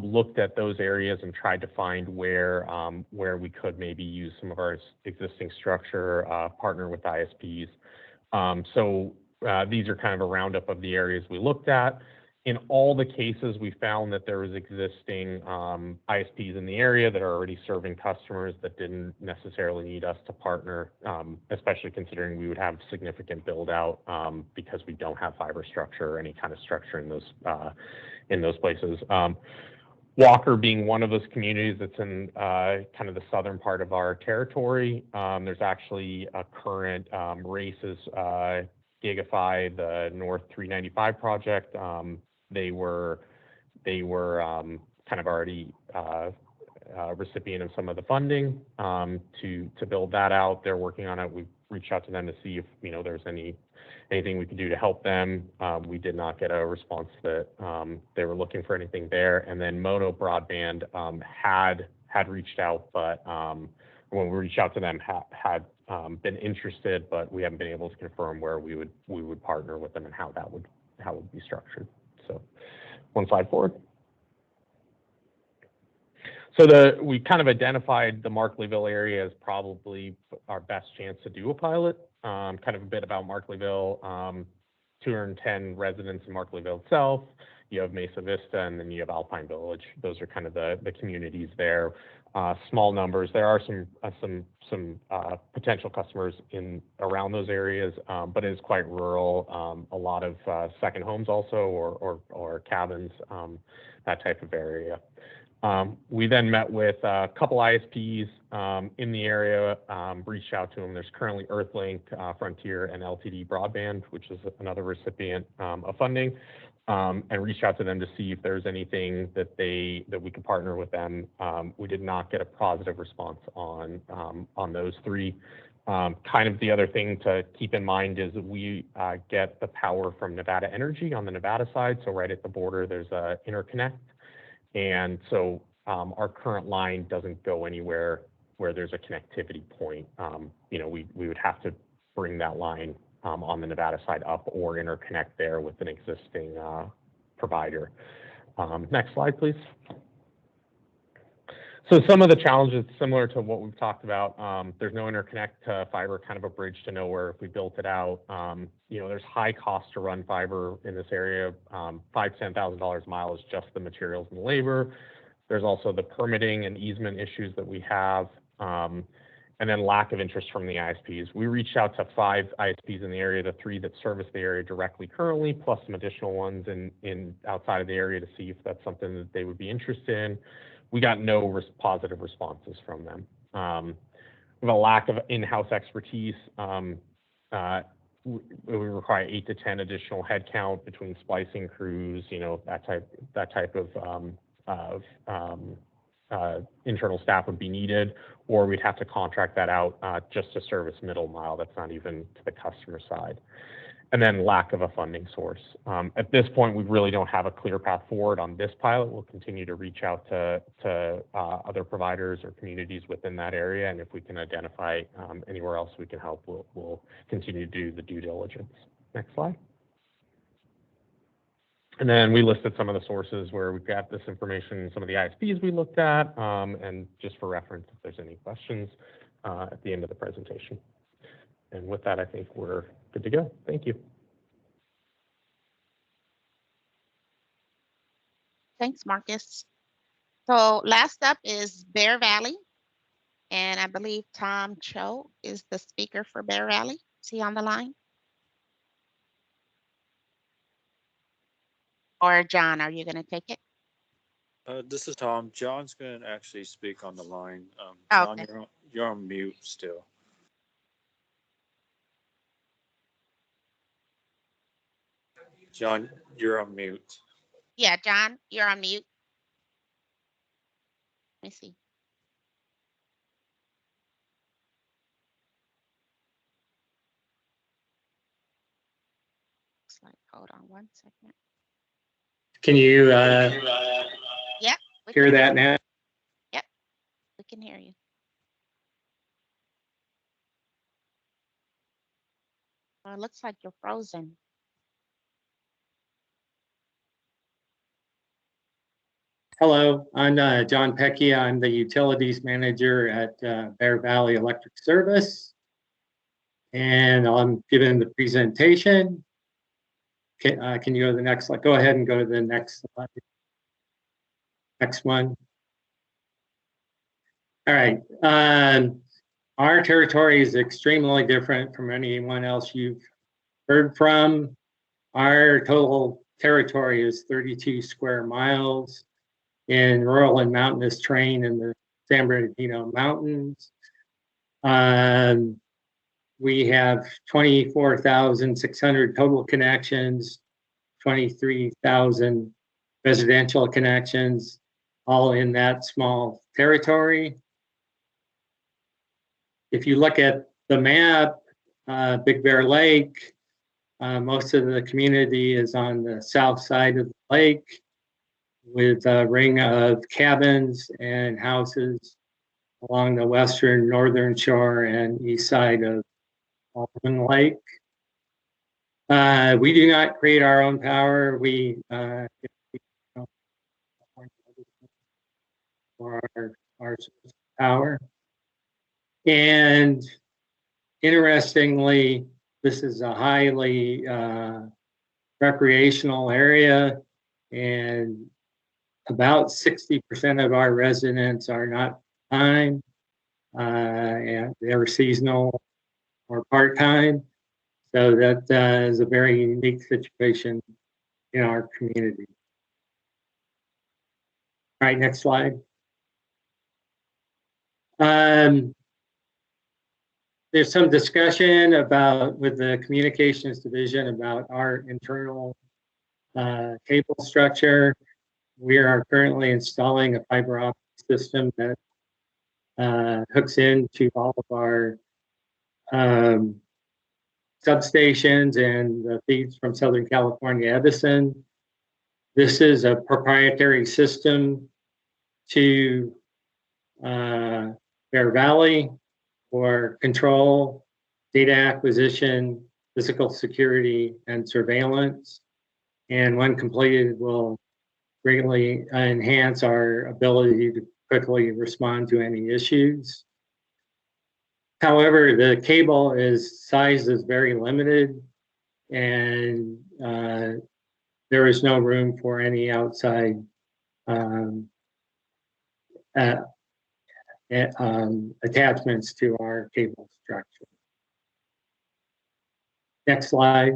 looked at those areas and tried to find where we could maybe use some of our existing structure, partner with ISPs. So these are kind of a roundup of the areas we looked at. In all the cases, we found that there was existing ISPs in the area that are already serving customers that didn't necessarily need us to partner, especially considering we would have significant build out because we don't have fiber structure or any kind of structure in those places. Walker being one of those communities that's in kind of the southern part of our territory. There's actually a current RACE's Gigafy, the North 395 project. They were kind of already recipient of some of the funding to build that out. They're working on it. We reached out to them to see if there's anything we could do to help them. We did not get a response that they were looking for anything there. And then Mono Broadband had reached out, but when we reached out to them, had been interested, but we haven't been able to confirm where we would partner with them and how it would be structured. So one slide forward. So we kind of identified the Markleyville area as probably our best chance to do a pilot. Kind of a bit about Markleyville, 210 residents in Markleyville itself. You have Mesa Vista, and then you have Alpine Village. Those are kind of the communities there. Small numbers. There are some potential customers around those areas, but it is quite rural. A lot of second homes also, or cabins, that type of area. We then met with a couple ISPs in the area, reached out to them. There's currently Earthlink, Frontier, and LTD Broadband, which is another recipient of funding, and reached out to them to see if there's anything that we could partner with them. We did not get a positive response on those 3. Kind of the other thing to keep in mind is that we get the power from Nevada Energy on the Nevada side. So right at the border, there's a interconnect. And so our current line doesn't go anywhere where there's a connectivity point. We would have to bring that line on the Nevada side up or interconnect there with an existing provider. Next slide, please. So some of the challenges similar to what we've talked about. There's no interconnect to fiber, kind of a bridge to nowhere if we built it out. There's high cost to run fiber in this area. $5,000 to $10,000 a mile is just the materials and the labor. There's also the permitting and easement issues that we have. And and then lack of interest from the ISPs. We reached out to 5 ISPs in the area, the 3 that service the area directly currently, plus some additional ones in outside of the area to see if that's something that they would be interested in. We got no positive responses from them. We have a lack of in-house expertise. We require 8 to 10 additional headcount between splicing crews, you know, that type of internal staff would be needed, or we'd have to contract that out just to service middle mile. That's not even to the customer side. And then lack of a funding source. At this point, we really don't have a clear path forward on this pilot. We'll continue to reach out to other providers or communities within that area, and if we can identify anywhere else we can help, we'll continue to do the due diligence. Next slide. And then we listed some of the sources where we've got this information, some of the ISPs we looked at, and just for reference, if there's any questions at the end of the presentation. And with that, I think we're good to go. Thank you. Thanks, Marcus. So last up is Bear Valley. And I believe Tom Cho is the speaker for Bear Valley. Is he on the line? Or John, are you going to take it? This is Tom. John's going to actually speak on the line. Okay. John, you're on mute still. John, you're on mute. Yeah, John, you're on mute. Let me see. Looks like, hold on one second. Can you Yep. hear that now? Yep, we can hear you. Looks like you're frozen. Hello, I'm John Pecky. I'm the utilities manager at Bear Valley Electric Service. And I'm giving the presentation. Can you go to the next slide? Go ahead and go to the next slide. Next one. All right. Our territory is extremely different from anyone else you've heard from. Our total territory is 32 square miles in rural and mountainous terrain in the San Bernardino Mountains. We have 24,600 total connections, 23,000 residential connections, all in that small territory. If you look at the map, Big Bear Lake, most of the community is on the south side of the lake with a ring of cabins and houses along the western, northern shore and east side of Almond Lake. We do not create our own power. We for our power. And interestingly, this is a highly recreational area, and about 60% of our residents are not time, and they're seasonal or part-time. So that is a very unique situation in our community. All right, next slide. There's some discussion about with the communications division about our internal cable structure. We are currently installing a fiber optic system that hooks into all of our substations and the feeds from Southern California Edison. This is a proprietary system to Bear Valley for control, data acquisition, physical security, and surveillance. And when completed, will greatly enhance our ability to quickly respond to any issues. However, the cable size is very limited, and there is no room for any outside attachments to our cable structure. Next slide.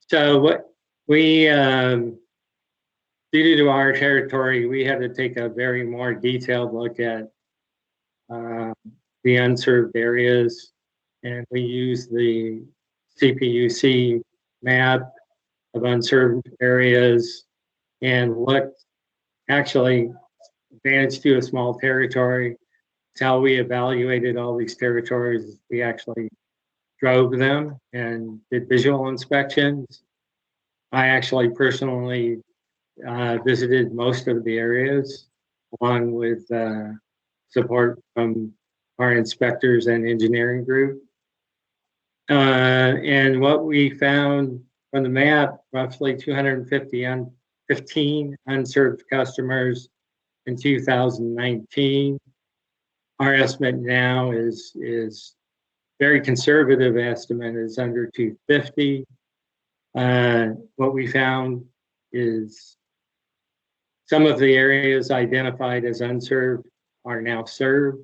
So what we, due to our territory, we had to take a very more detailed look at the unserved areas, and we used the CPUC map of unserved areas and looked, actually advanced to a small territory. It's how we evaluated all these territories. We actually drove them and did visual inspections. I actually personally visited most of the areas along with support from our inspectors and engineering group. And what we found from the map, roughly 215 unserved customers in 2019. Our estimate now is very conservative estimate is under 250. What we found is some of the areas identified as unserved are now served.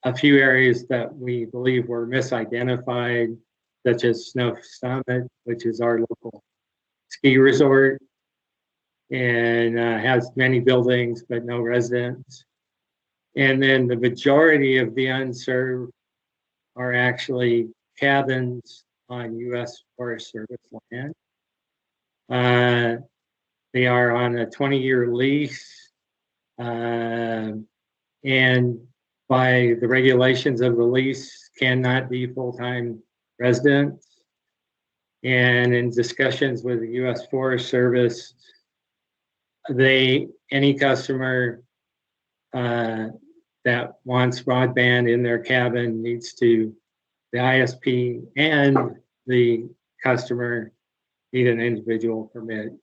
A few areas that we believe were misidentified, such as Snow Summit, which is our local ski resort, and has many buildings but no residents. And then the majority of the unserved are actually cabins on U.S. Forest Service land. They are on a 20-year lease, and by the regulations of the lease, cannot be full-time residents. And in discussions with the U.S. Forest Service, any customer that wants broadband in their cabin needs to, the ISP and the customer need an individual permit.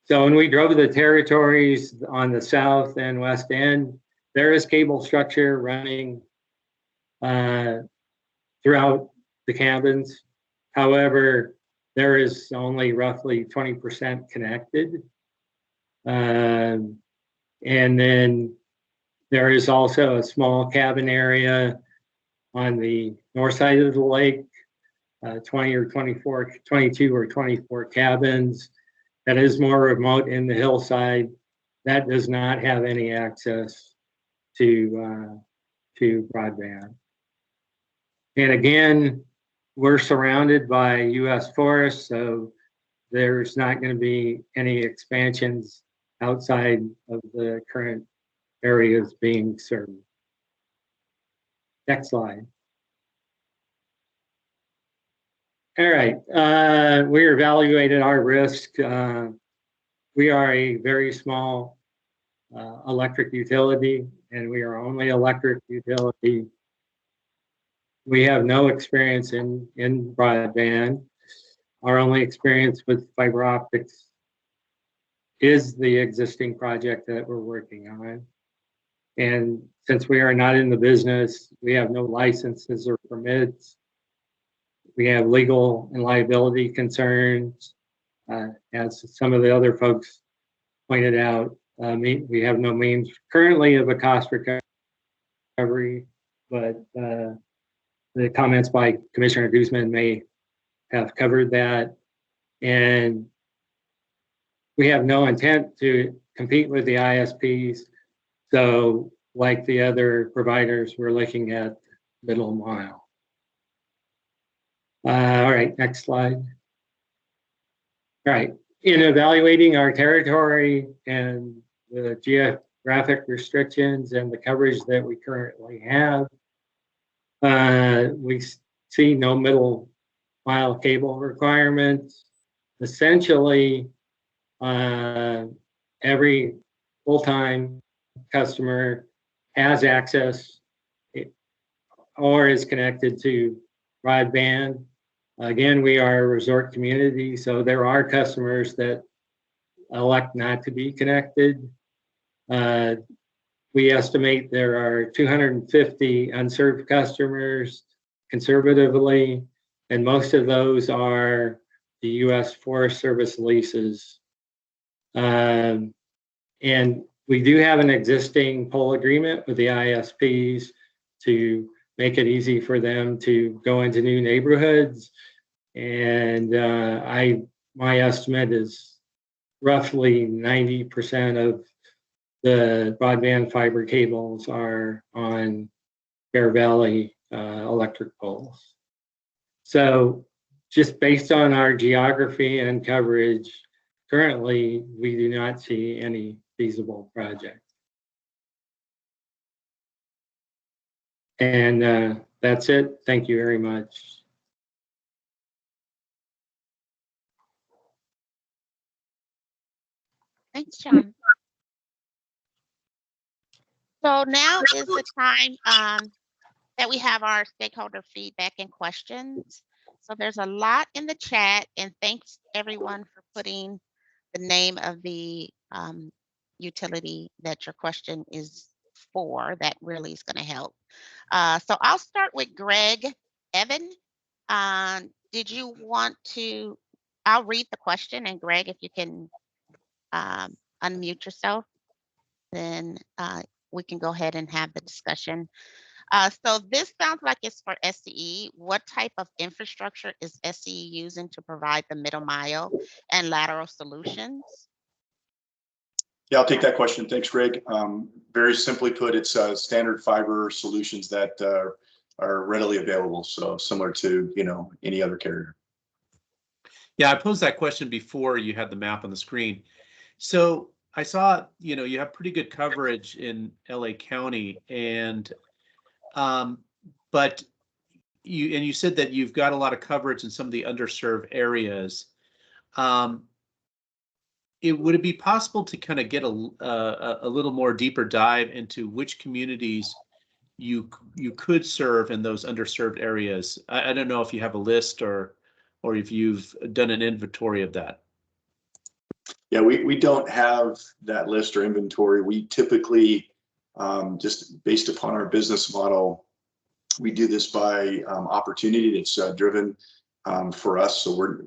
So when we drove the territories on the south and west end, there is cable structure running throughout the cabins. However, there is only roughly 20% connected. And then there is also a small cabin area on the north side of the lake, 22 or 24 cabins. That is more remote in the hillside. That does not have any access to broadband. And again, we're surrounded by U.S. forests, so there's not going to be any expansions outside of the current areas being served. Next slide. All right, we evaluated our risk. We are a very small electric utility, and we are only electric utility. We have no experience in broadband. Our only experience with fiber optics is the existing project that we're working on. And since we are not in the business, we have no licenses or permits. We have legal and liability concerns. As some of the other folks pointed out, we have no means currently of a cost recovery, but the comments by Commissioner Guzman may have covered that. And we have no intent to compete with the ISPs. So like the other providers, we're looking at middle mile. All right, next slide. All right, in evaluating our territory and the geographic restrictions and the coverage that we currently have, we see no middle mile cable requirements. Essentially, every full-time customer has access or is connected to broadband. Again, we are a resort community, so there are customers that elect not to be connected. We estimate there are 250 unserved customers conservatively, and most of those are the U.S. Forest Service leases. And We do have an existing pole agreement with the ISPs to make it easy for them to go into new neighborhoods. And my estimate is roughly 90% of the broadband fiber cables are on Bear Valley electric poles. So just based on our geography and coverage, currently, we do not see any feasible project. And that's it. Thank you very much. Thanks, John. So now is the time that we have our stakeholder feedback and questions. So there's a lot in the chat, and thanks everyone for putting the name of the utility that your question is for. That really is going to help. So I'll start with Greg. Evan, did you want to, I'll read the question, and Greg, if you can unmute yourself, then we can go ahead and have the discussion. So this sounds like it's for SCE. What type of infrastructure is SCE using to provide the middle mile and lateral solutions? Yeah, I'll take that question. Thanks, Greg. Very simply put, it's standard fiber solutions that are readily available. So similar to, any other carrier. Yeah, I posed that question before you had the map on the screen. So I saw, you have pretty good coverage in LA County, and but you said that you've got a lot of coverage in some of the underserved areas. Would it be possible to kind of get a little more deeper dive into which communities you could serve in those underserved areas? I don't know if you have a list or if you've done an inventory of that. Yeah, we don't have that list or inventory. We typically, just based upon our business model, we do this by opportunity. It's driven for us. So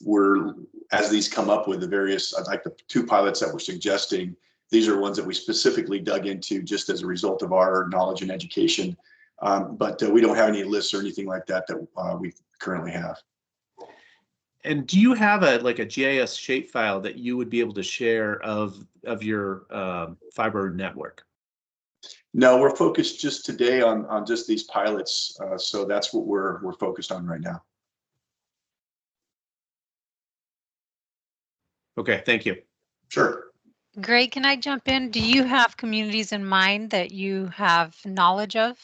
we're as these come up with the various, like the 2 pilots that we're suggesting, these are ones that we specifically dug into just as a result of our knowledge and education. But we don't have any lists or anything like that we currently have. And do you have a GIS shapefile that you would be able to share of your fiber network? No, we're focused just today on just these pilots. So that's what we're focused on right now. Okay, thank you. Sure. Greg, can I jump in? Do you have communities in mind that you have knowledge of?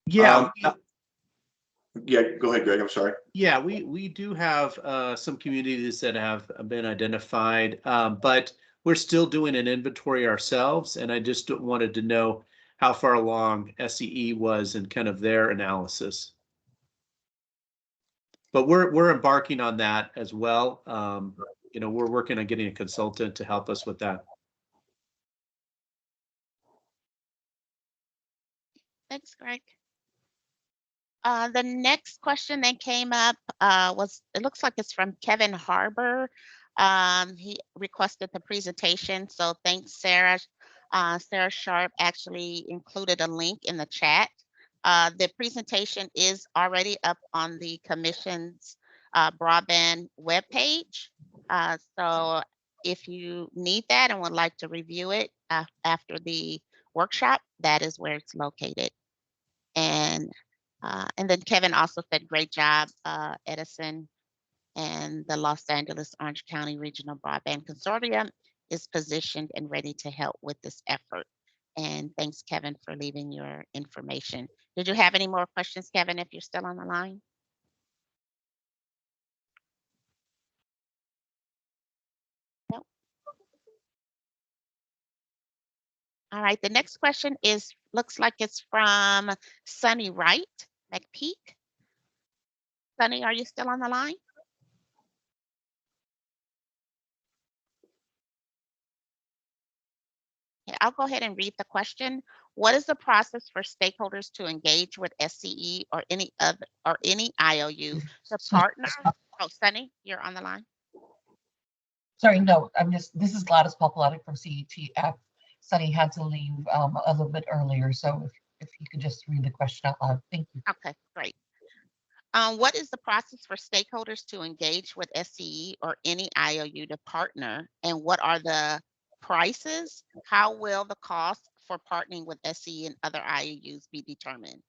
Yeah. Yeah, go ahead, Greg. I'm sorry. Yeah, we do have some communities that have been identified, but we're still doing an inventory ourselves, and I just wanted to know how far along SCE was in kind of their analysis. But we're embarking on that as well. We're working on getting a consultant to help us with that. Thanks, Greg. The next question that came up it looks like it's from Kevin Harbour. He requested the presentation, so thanks, Sarah. Sarah Sharp actually included a link in the chat. The presentation is already up on the Commission's broadband webpage. So if you need that and would like to review it after the workshop, that is where it's located. And then Kevin also said, great job, Edison, and the Los Angeles Orange County Regional Broadband Consortium is positioned and ready to help with this effort. And thanks, Kevin, for leaving your information. Did you have any more questions, Kevin, if you're still on the line? Nope. All right, the next question looks like it's from Sunny Wright, McPeak. Sunny, are you still on the line? Okay, I'll go ahead and read the question. What is the process for stakeholders to engage with SCE or any IOU to partner? Oh, Sunny, you're on the line. Sorry, no, this is Gladys Populatic from CETF. Sunny had to leave a little bit earlier, so if you could just read the question out loud. Thank you. Okay, great. What is the process for stakeholders to engage with SCE or any IOU to partner? And what are the prices? How will the cost for partnering with SCE and other IOUs be determined?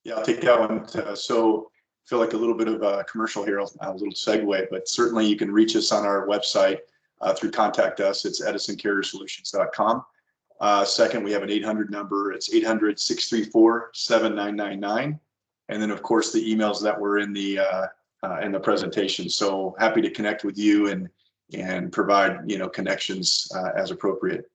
Yeah, I'll take that one. So I feel like a little bit of a commercial here, a little segue, but certainly you can reach us on our website through Contact Us. It's edisoncarriersolutions.com. Second, we have an 800 number. It's 800-634-7999. And then, of course, the emails that were in the presentation. So happy to connect with you and provide connections as appropriate.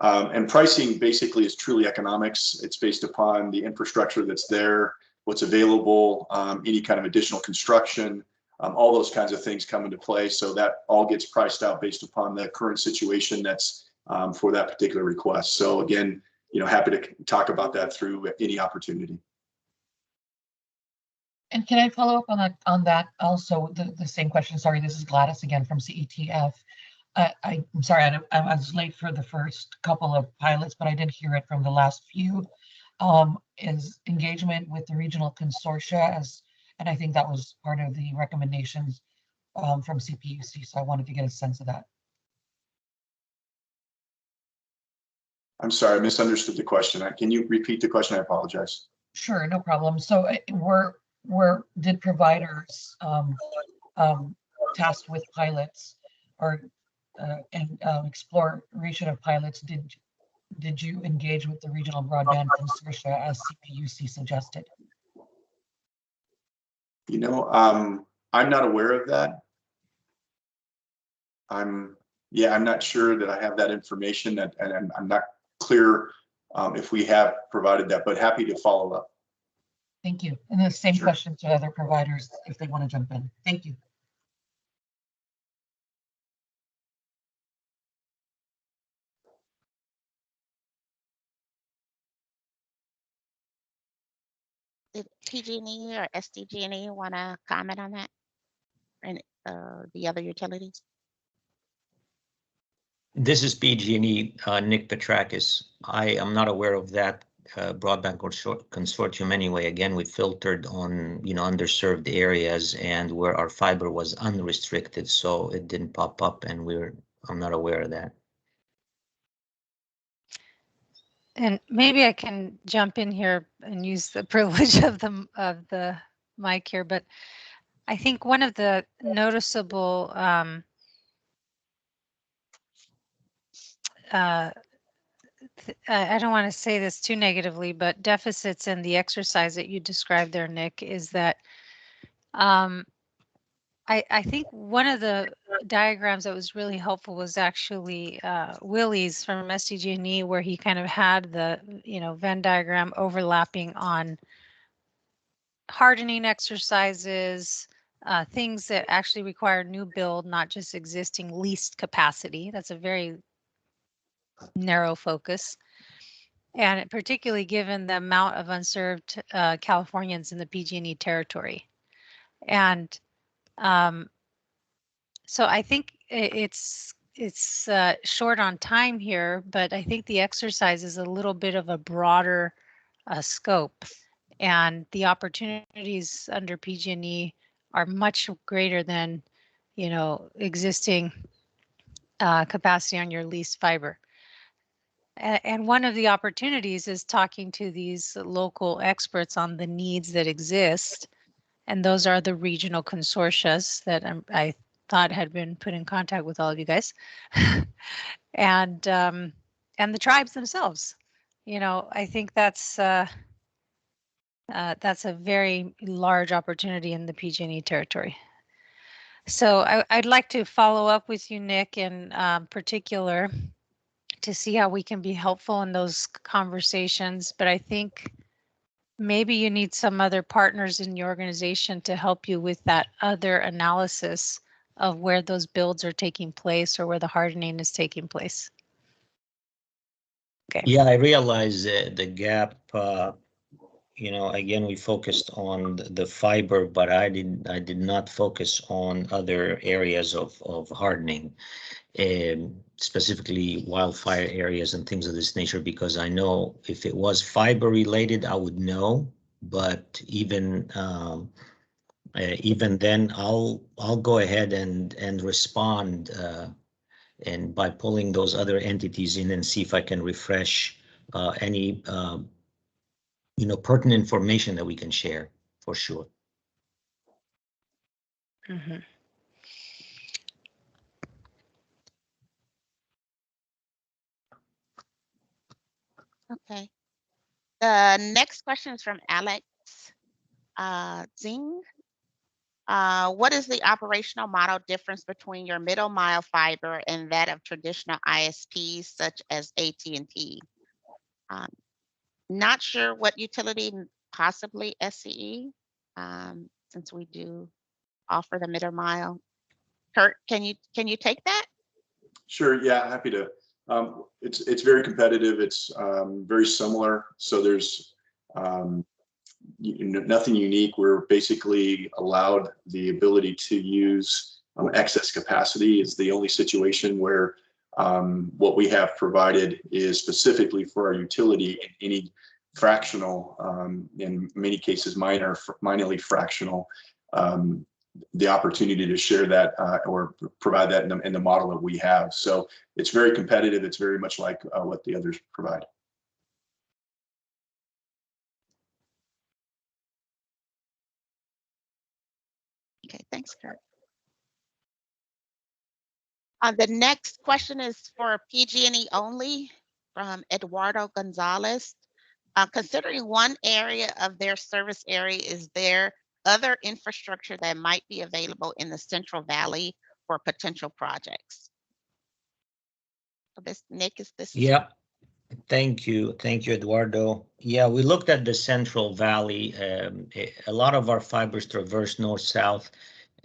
And pricing basically is truly economics. It's based upon the infrastructure that's there, what's available, any kind of additional construction, all those kinds of things come into play. So that all gets priced out based upon the current situation that's for that particular request. So again, happy to talk about that through any opportunity. And can I follow up on that also, the same question? Sorry, this is Gladys again from CETF. I'm sorry, I was late for the first couple of pilots, but I did hear it from the last few. Is engagement with the regional consortia, and I think that was part of the recommendations from CPUC. So I wanted to get a sense of that. I'm sorry, I misunderstood the question. Can you repeat the question? I apologize. Sure, no problem. So did providers tasked with pilots or exploration of pilots, did you engage with the regional broadband consortia as CPUC suggested? I'm not aware of that. I'm not sure that I have that information, and I'm not clear if we have provided that, but happy to follow up. Thank you. And the same Sure. question to other providers if they want to jump in. Thank you. Did PG&E or SDG&E want to comment on that? And the other utilities? This is PG&E, Nick Petrakis. I am not aware of that broadband consortium anyway. Again, we filtered on underserved areas and where our fiber was unrestricted, so it didn't pop up, and I'm not aware of that. And maybe I can jump in here and use the privilege of the mic here, but I think one of the noticeable I don't want to say this too negatively, but deficits in the exercise that you described there, Nick, is that I think one of the diagrams that was really helpful was actually Willie's from SDG&E, where he kind of had the Venn diagram overlapping on hardening exercises, things that actually require new build, not just existing leased capacity. That's a very narrow focus. And particularly given the amount of unserved Californians in the PG&E territory. And so I think it's short on time here, but I think the exercise is a little bit of a broader scope, and the opportunities under PG&E are much greater than existing capacity on your leased fiber. And one of the opportunities is talking to these local experts on the needs that exist. And those are the regional consortia that I thought had been put in contact with all of you guys. and the tribes themselves. I think that's a very large opportunity in the PG&E territory. So I'd like to follow up with you, Nick, in particular, to see how we can be helpful in those conversations. But I think maybe you need some other partners in your organization to help you with that other analysis of where those builds are taking place or where the hardening is taking place. Okay. Yeah, I realize the gap again, we focused on the fiber, but I did not focus on other areas of hardening, specifically wildfire areas and things of this nature, because I know if it was fiber related, I would know. But even then, I'll go ahead and respond, and by pulling those other entities in and see if I can refresh any pertinent information that we can share for sure. Mhm. Okay. The next question is from Alex Zing. What is the operational model difference between your middle mile fiber and that of traditional ISPs such as AT&T? Not sure what utility, possibly SCE, since we do offer the middle mile. Kurt, can you take that? Sure. Yeah, happy to. It's very competitive. It's very similar. So there's nothing unique. We're basically allowed the ability to use excess capacity. Is the only situation where what we have provided is specifically for our utility, and any fractional, in many cases minorly fractional, the opportunity to share that or provide that in the model that we have. So it's very competitive. It's very much like what the others provide. Okay, thanks, Kurt. The next question is for PG&E only from Eduardo Gonzalez. Considering one area of their service area, is there other infrastructure that might be available in the Central Valley for potential projects? So this, Nick, is this? Yeah. Thank you, Eduardo. Yeah, we looked at the Central Valley. A lot of our fibers traverse north-south,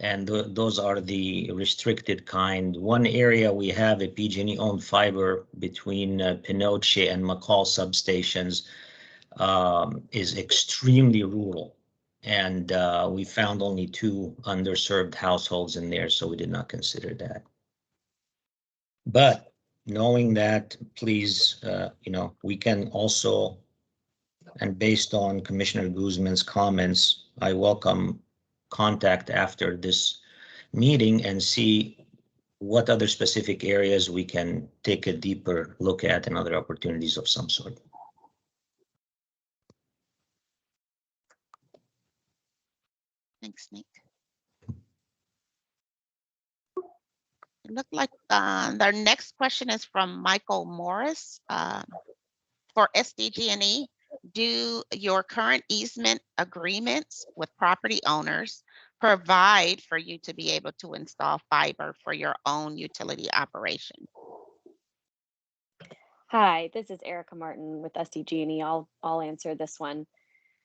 and those are the restricted kind. One area we have a PG&E owned fiber between Pinoche and McCall substations is extremely rural, and we found only 2 underserved households in there, so we did not consider that. But knowing that, please, we can also, and based on Commissioner Guzman's comments, I welcome contact after this meeting and see what other specific areas we can take a deeper look at and other opportunities of some sort. Thanks, Nick. It looked like their next question is from Michael Morris for SDG&E. Do your current easement agreements with property owners provide for you to be able to install fiber for your own utility operation? Hi, this is Erica Martin with SDG&E. I'll answer this one.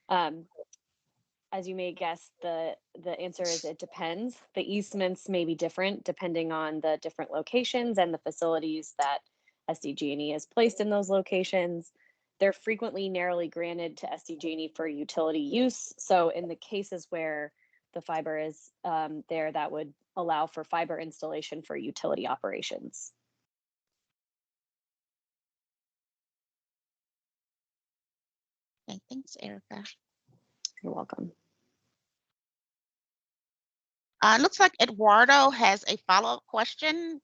As you may guess, the answer is it depends. The easements may be different depending on the different locations and the facilities that SDG&E has placed in those locations. They're frequently narrowly granted to SDG&E for utility use. So in the cases where the fiber is there, that would allow for fiber installation for utility operations. Okay, thanks, Erica. You're welcome. Looks like Eduardo has a follow-up question.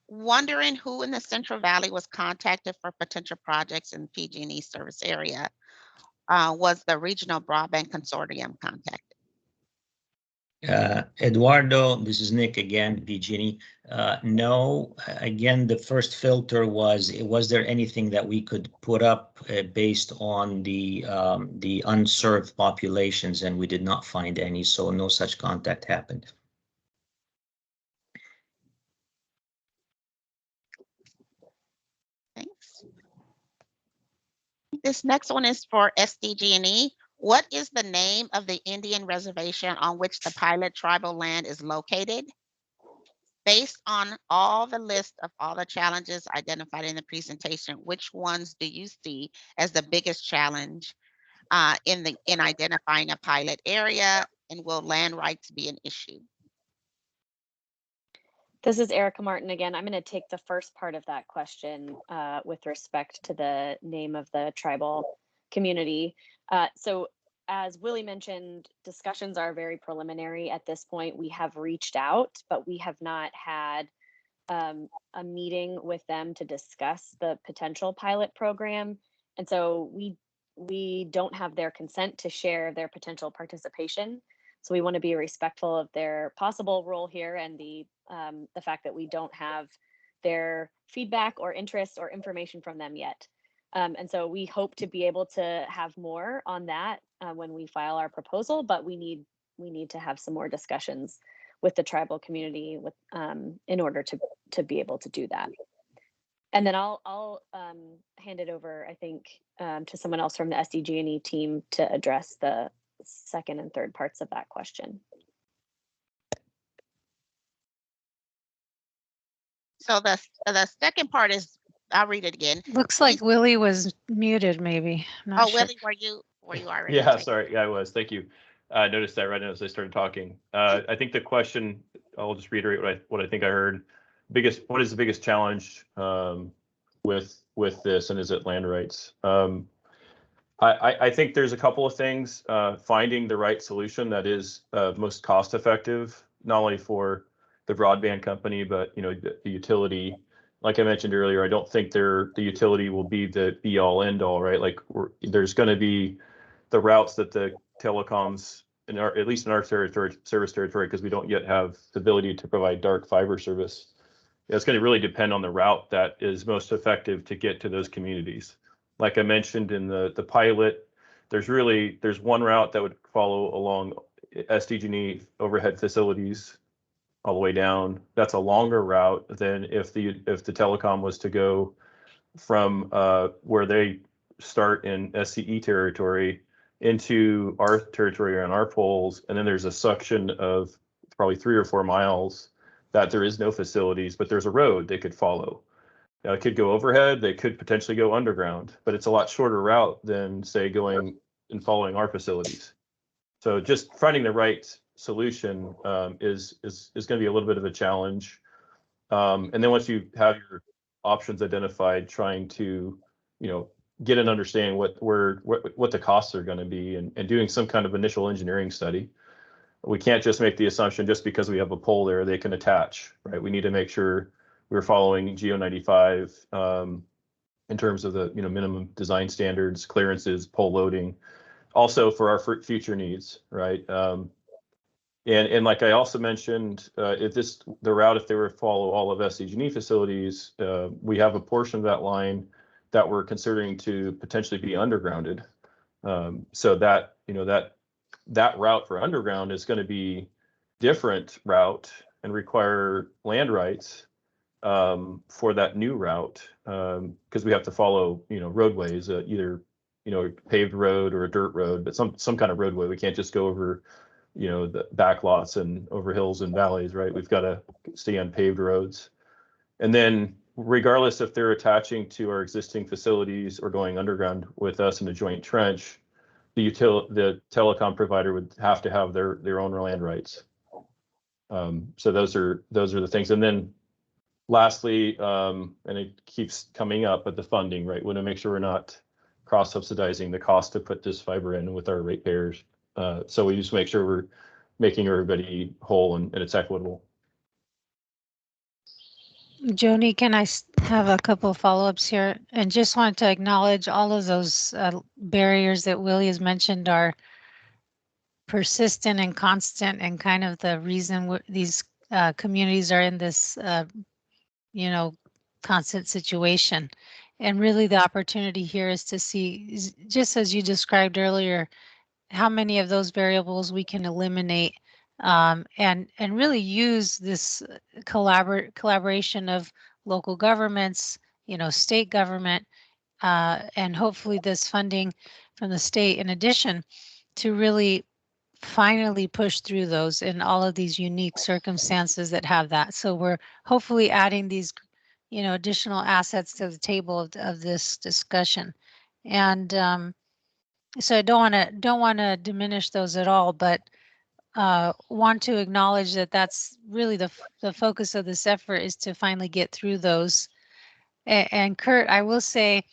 Wondering who in the Central Valley was contacted for potential projects in PG&E service area. Was the Regional Broadband Consortium contacted? Eduardo, this is Nick again, PG&E. No, again, the first filter was there anything that we could put up based on the unserved populations, and we did not find any, so no such contact happened. Thanks. This next one is for SDG&E. What is the name of the Indian reservation on which the pilot tribal land is located? Based on all the list of all the challenges identified in the presentation, which ones do you see as the biggest challenge in identifying a pilot area, and will land rights be an issue? This is Erica Martin again. I'm going to take the first part of that question with respect to the name of the tribal community. So as Willie mentioned, discussions are very preliminary at this point. We have reached out, but we have not had a meeting with them to discuss the potential pilot program. And so we don't have their consent to share their potential participation. So we want to be respectful of their possible role here and the fact that we don't have their feedback or interest or information from them yet. And so we hope to be able to have more on that when we file our proposal, but we need to have some more discussions with the tribal community in order to be able to do that. And then I'll hand it over, I think, to someone else from the SDG&E team to address the second and third parts of that question. So the second part is, I'll read it again. Looks like Willie was muted, maybe. I'm not Oh, sure. Willie, were you already? Yeah, sorry. Yeah, I was. Thank you. I noticed that right as I started talking. I think the question, I'll just reiterate what I think I heard. What is the biggest challenge with this, and is it land rights? I think there's a couple of things. Finding the right solution that is most cost effective, not only for the broadband company, but the utility. Like I mentioned earlier, I don't think the utility will be the be all end all, right? Like there's going to be the routes that the telecoms, at least in our service territory, because we don't yet have the ability to provide dark fiber service. It's going to really depend on the route that is most effective to get to those communities. Like I mentioned in the pilot, there's one route that would follow along SDG&E overhead facilities all the way down. That's a longer route than if the telecom was to go from where they start in SCE territory into our territory on our poles, and then there's a section of probably 3 or 4 miles that there is no facilities, but there's a road they could follow. Now, it could go overhead, they could potentially go underground, but it's a lot shorter route than, say, going and following our facilities. So just finding the right solution is going to be a little bit of a challenge. And then once you have your options identified, trying to get an understanding what the costs are going to be, and doing some kind of initial engineering study. We can't just make the assumption just because we have a pole there they can attach, right? We need to make sure we're following GEO 95 in terms of the minimum design standards, clearances, pole loading, also for our future needs, right? And like I also mentioned, if the route, if they were to follow all of SDG&E facilities, we have a portion of that line that we're considering to potentially be undergrounded. So that that route for underground is going to be different route and require land rights for that new route, because we have to follow roadways, either paved road or a dirt road, but some kind of roadway. We can't just go over the back lots and over hills and valleys, right? We've got to stay on paved roads. And then regardless if they're attaching to our existing facilities or going underground with us in a joint trench, the telecom provider would have to have their own land rights. So those are the things. And then lastly, and it keeps coming up, but the funding, right? We want to make sure we're not cross-subsidizing the cost to put this fiber in with our ratepayers. So we just make sure we're making everybody whole and it's equitable. Joni, can I have a couple of follow-ups here? And just want to acknowledge all of those barriers that Willie has mentioned are persistent and constant, and kind of the reason these communities are in this, constant situation. And really the opportunity here is to see, just as you described earlier, how many of those variables we can eliminate, and really use this collaboration of local governments, state government, and hopefully this funding from the state in addition, to really finally push through those in all of these unique circumstances that have that. So we're hopefully adding these additional assets to the table of this discussion. And So I don't want to diminish those at all, but want to acknowledge that that's really the focus of this effort, is to finally get through those. And Kurt, I will say,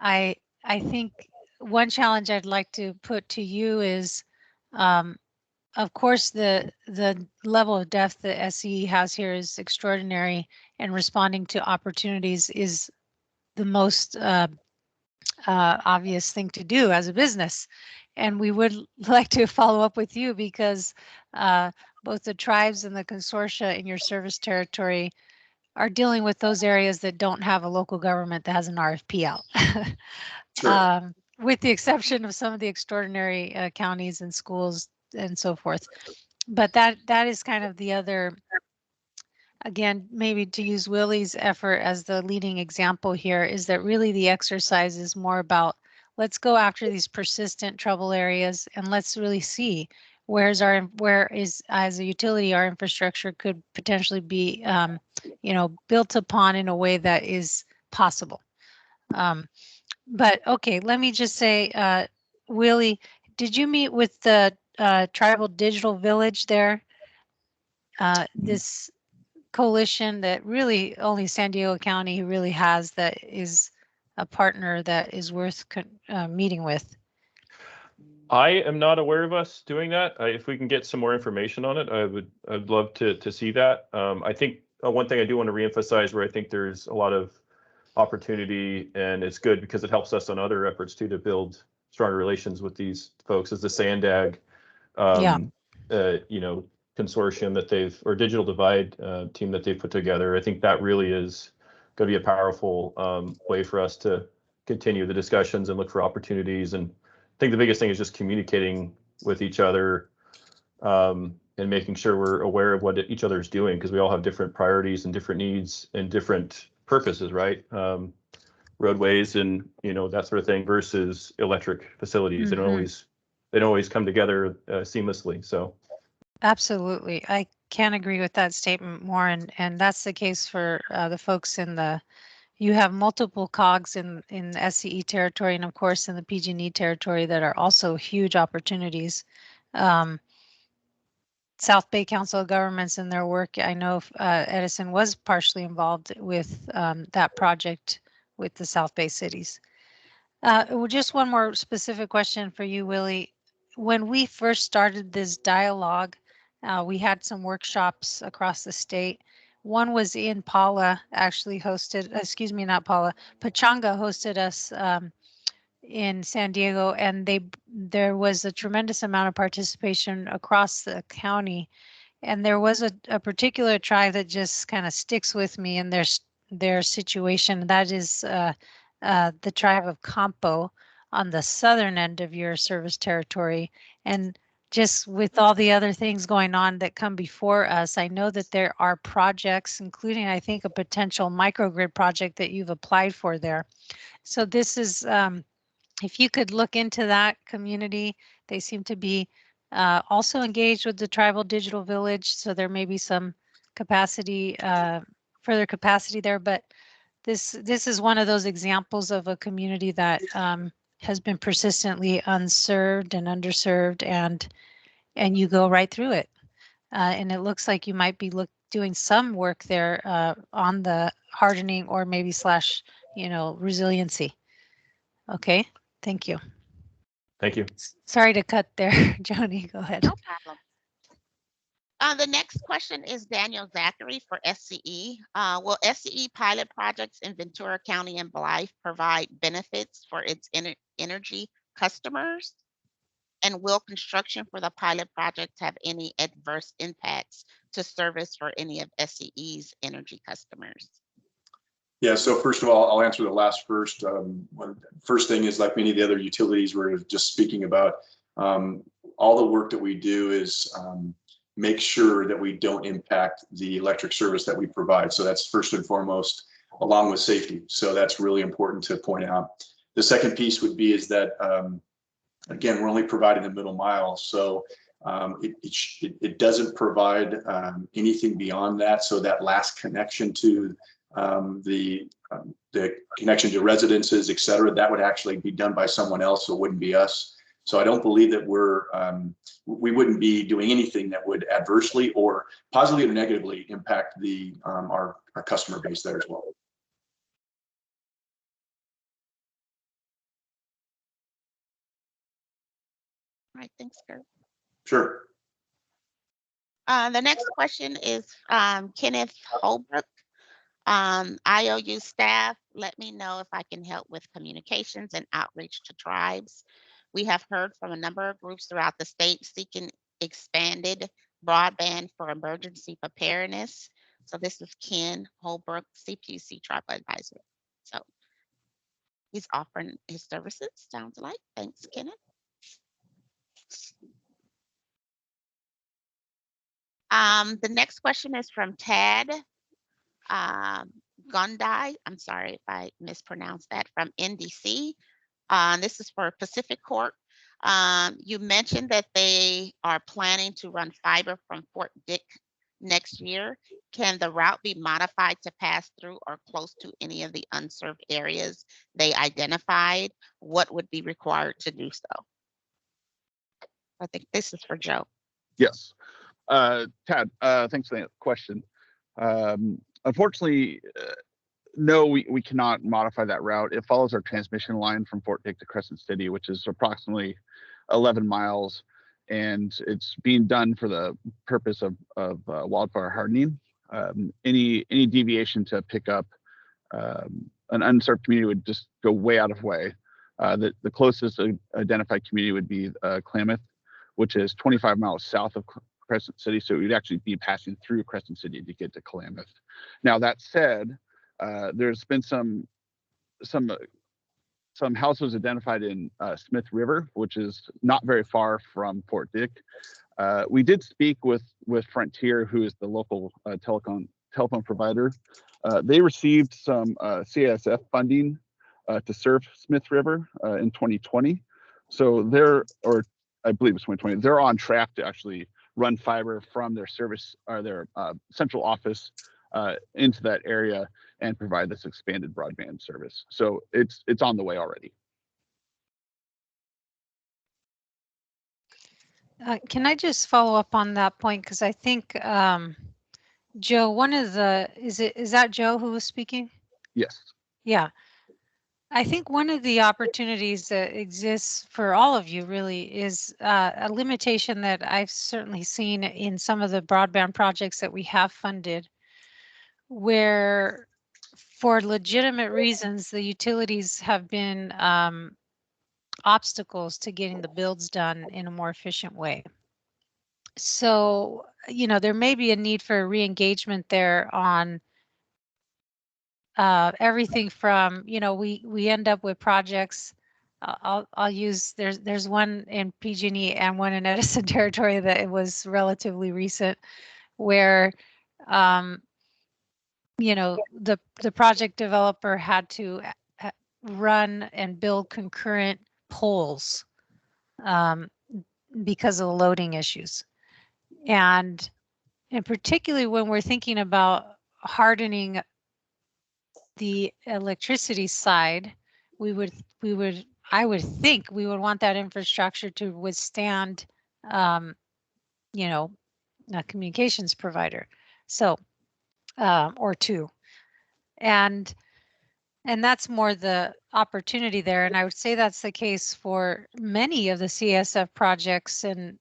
I think one challenge I'd like to put to you is, of course, the level of depth that SCE has here is extraordinary, and responding to opportunities is the most obvious thing to do as a business. And we would like to follow up with you because both the tribes and the consortia in your service territory are dealing with those areas that don't have a local government that has an RFP out. Sure. With the exception of some of the extraordinary counties and schools and so forth. But that is kind of the other, again, maybe to use Willie's effort as the leading example here, is that really the exercise is more about, let's go after these persistent trouble areas and let's really see where is as a utility our infrastructure could potentially be built upon in a way that is possible. But okay, let me just say, Willie, did you meet with the Tribal Digital Village there? This coalition that really only San Diego County really has, that is a partner that is worth meeting with. I am not aware of us doing that. If we can get some more information on it, I'd love to see that. I think one thing I do want to reemphasize, where I think there's a lot of opportunity, and it's good because it helps us on other efforts too to build stronger relations with these folks, is the SANDAG consortium that or Digital Divide team that they've put together. I think that really is going to be a powerful way for us to continue the discussions and look for opportunities. And I think the biggest thing is just communicating with each other and making sure we're aware of what each other is doing, because we all have different priorities and different needs and different purposes, right? Roadways and that sort of thing versus electric facilities. Mm-hmm. They don't always come together seamlessly. So absolutely, I can't agree with that statement more, and that's the case for the folks in the. You have multiple cogs in the SCE territory, and of course in the PG&E territory, that are also huge opportunities. South Bay Council of Governments and their work, I know Edison was partially involved with that project with the South Bay cities. Just one more specific question for you, Willie. When we first started this dialogue, we had some workshops across the state. One was in Paula, actually hosted, excuse me, not Paula, Pachanga hosted us in San Diego, and there was a tremendous amount of participation across the county. And there was a particular tribe that just kind of sticks with me in their situation. That is the tribe of Campo on the southern end of your service territory. And just with all the other things going on that come before us, I know that there are projects, including, I think, a potential microgrid project that you've applied for there. So this is, if you could look into that community, they seem to be also engaged with the Tribal Digital Village. So there may be some capacity, further capacity there, but this is one of those examples of a community that has been persistently unserved and underserved, and you go right through it. And it looks like you might be doing some work there on the hardening or maybe / resiliency. Okay, thank you. Thank you. Sorry to cut there, Joni, go ahead. No problem. The next question is Daniel Zachary for SCE. Will SCE pilot projects in Ventura County and Blythe provide benefits for its energy customers? And will construction for the pilot projects have any adverse impacts to service for any of SCE's energy customers? Yeah, so first of all, I'll answer the last first. First thing is, like many of the other utilities we're just speaking about, all the work that we do is make sure that we don't impact the electric service that we provide. So that's first and foremost, along with safety. So that's really important to point out. The second piece would be is that, again, we're only providing the middle mile. So it doesn't provide anything beyond that. So that last connection to the connection to residences, et cetera, that would actually be done by someone else. So it wouldn't be us. So I don't believe that we wouldn't be doing anything that would adversely or positively or negatively impact our customer base there as well. All right, thanks, Kurt. Sure. The next question is Kenneth Holbrook. IOU staff, let me know if I can help with communications and outreach to tribes. We have heard from a number of groups throughout the state seeking expanded broadband for emergency preparedness. So this is Ken Holbrook, CPUC Tribal Advisor. So he's offering his services, sounds like. Thanks, Kenneth. The next question is from Tad Gundai. I'm sorry if I mispronounced that, from NDC. This is for Pacific Corp. You mentioned that they are planning to run fiber from Fort Dick next year. Can the route be modified to pass through or close to any of the unserved areas they identified? What would be required to do so? I think this is for Joe. Yes. Tad, thanks for that question. Unfortunately, no, we cannot modify that route. It follows our transmission line from Fort Dick to Crescent City, which is approximately 11 miles, and it's being done for the purpose of wildfire hardening. Any deviation to pick up an unserved community would just go way out of way. The closest identified community would be Klamath, which is 25 miles south of Crescent City, so we'd actually be passing through Crescent City to get to Klamath. Now that said, there's been some houses identified in Smith River, which is not very far from Fort Dick. We did speak with Frontier, who is the local telephone provider. They received some CSF funding to serve Smith River in 2020. So I believe it's 2020. They're on track to actually run fiber from their service or their central office into that area and provide this expanded broadband service. So it's on the way already. Can I just follow up on that point? Because I think, Joe, is that Joe who was speaking? Yes. Yeah. I think one of the opportunities that exists for all of you really is a limitation that I've certainly seen in some of the broadband projects that we have funded, where for legitimate reasons, the utilities have been obstacles to getting the builds done in a more efficient way. So, there may be a need for re-engagement there on everything from, we end up with projects. I'll use, there's one in PG&E and one in Edison Territory that it was relatively recent, where the project developer had to run and build concurrent poles because of the loading issues. And particularly when we're thinking about hardening the electricity side, I would think we would want that infrastructure to withstand, a communications provider. So, or two. And that's more the opportunity there. And I would say that's the case for many of the CSF projects. And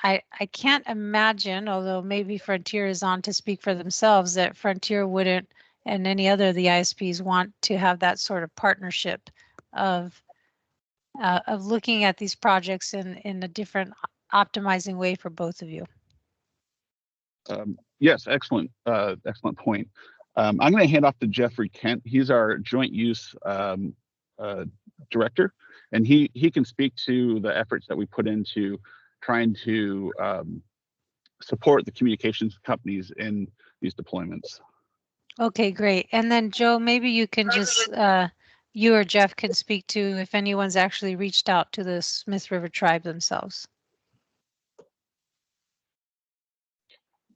I can't imagine, although maybe Frontier is on to speak for themselves, that Frontier wouldn't and any other of the ISPs want to have that sort of partnership of looking at these projects in a different optimizing way for both of you. Yes, excellent point. I'm going to hand off to Jeffrey Kent. He's our joint use director, and he can speak to the efforts that we put into trying to support the communications companies in these deployments. Okay, great. And then Joe, maybe you can just, you or Jeff can speak to if anyone's actually reached out to the Smith River tribe themselves.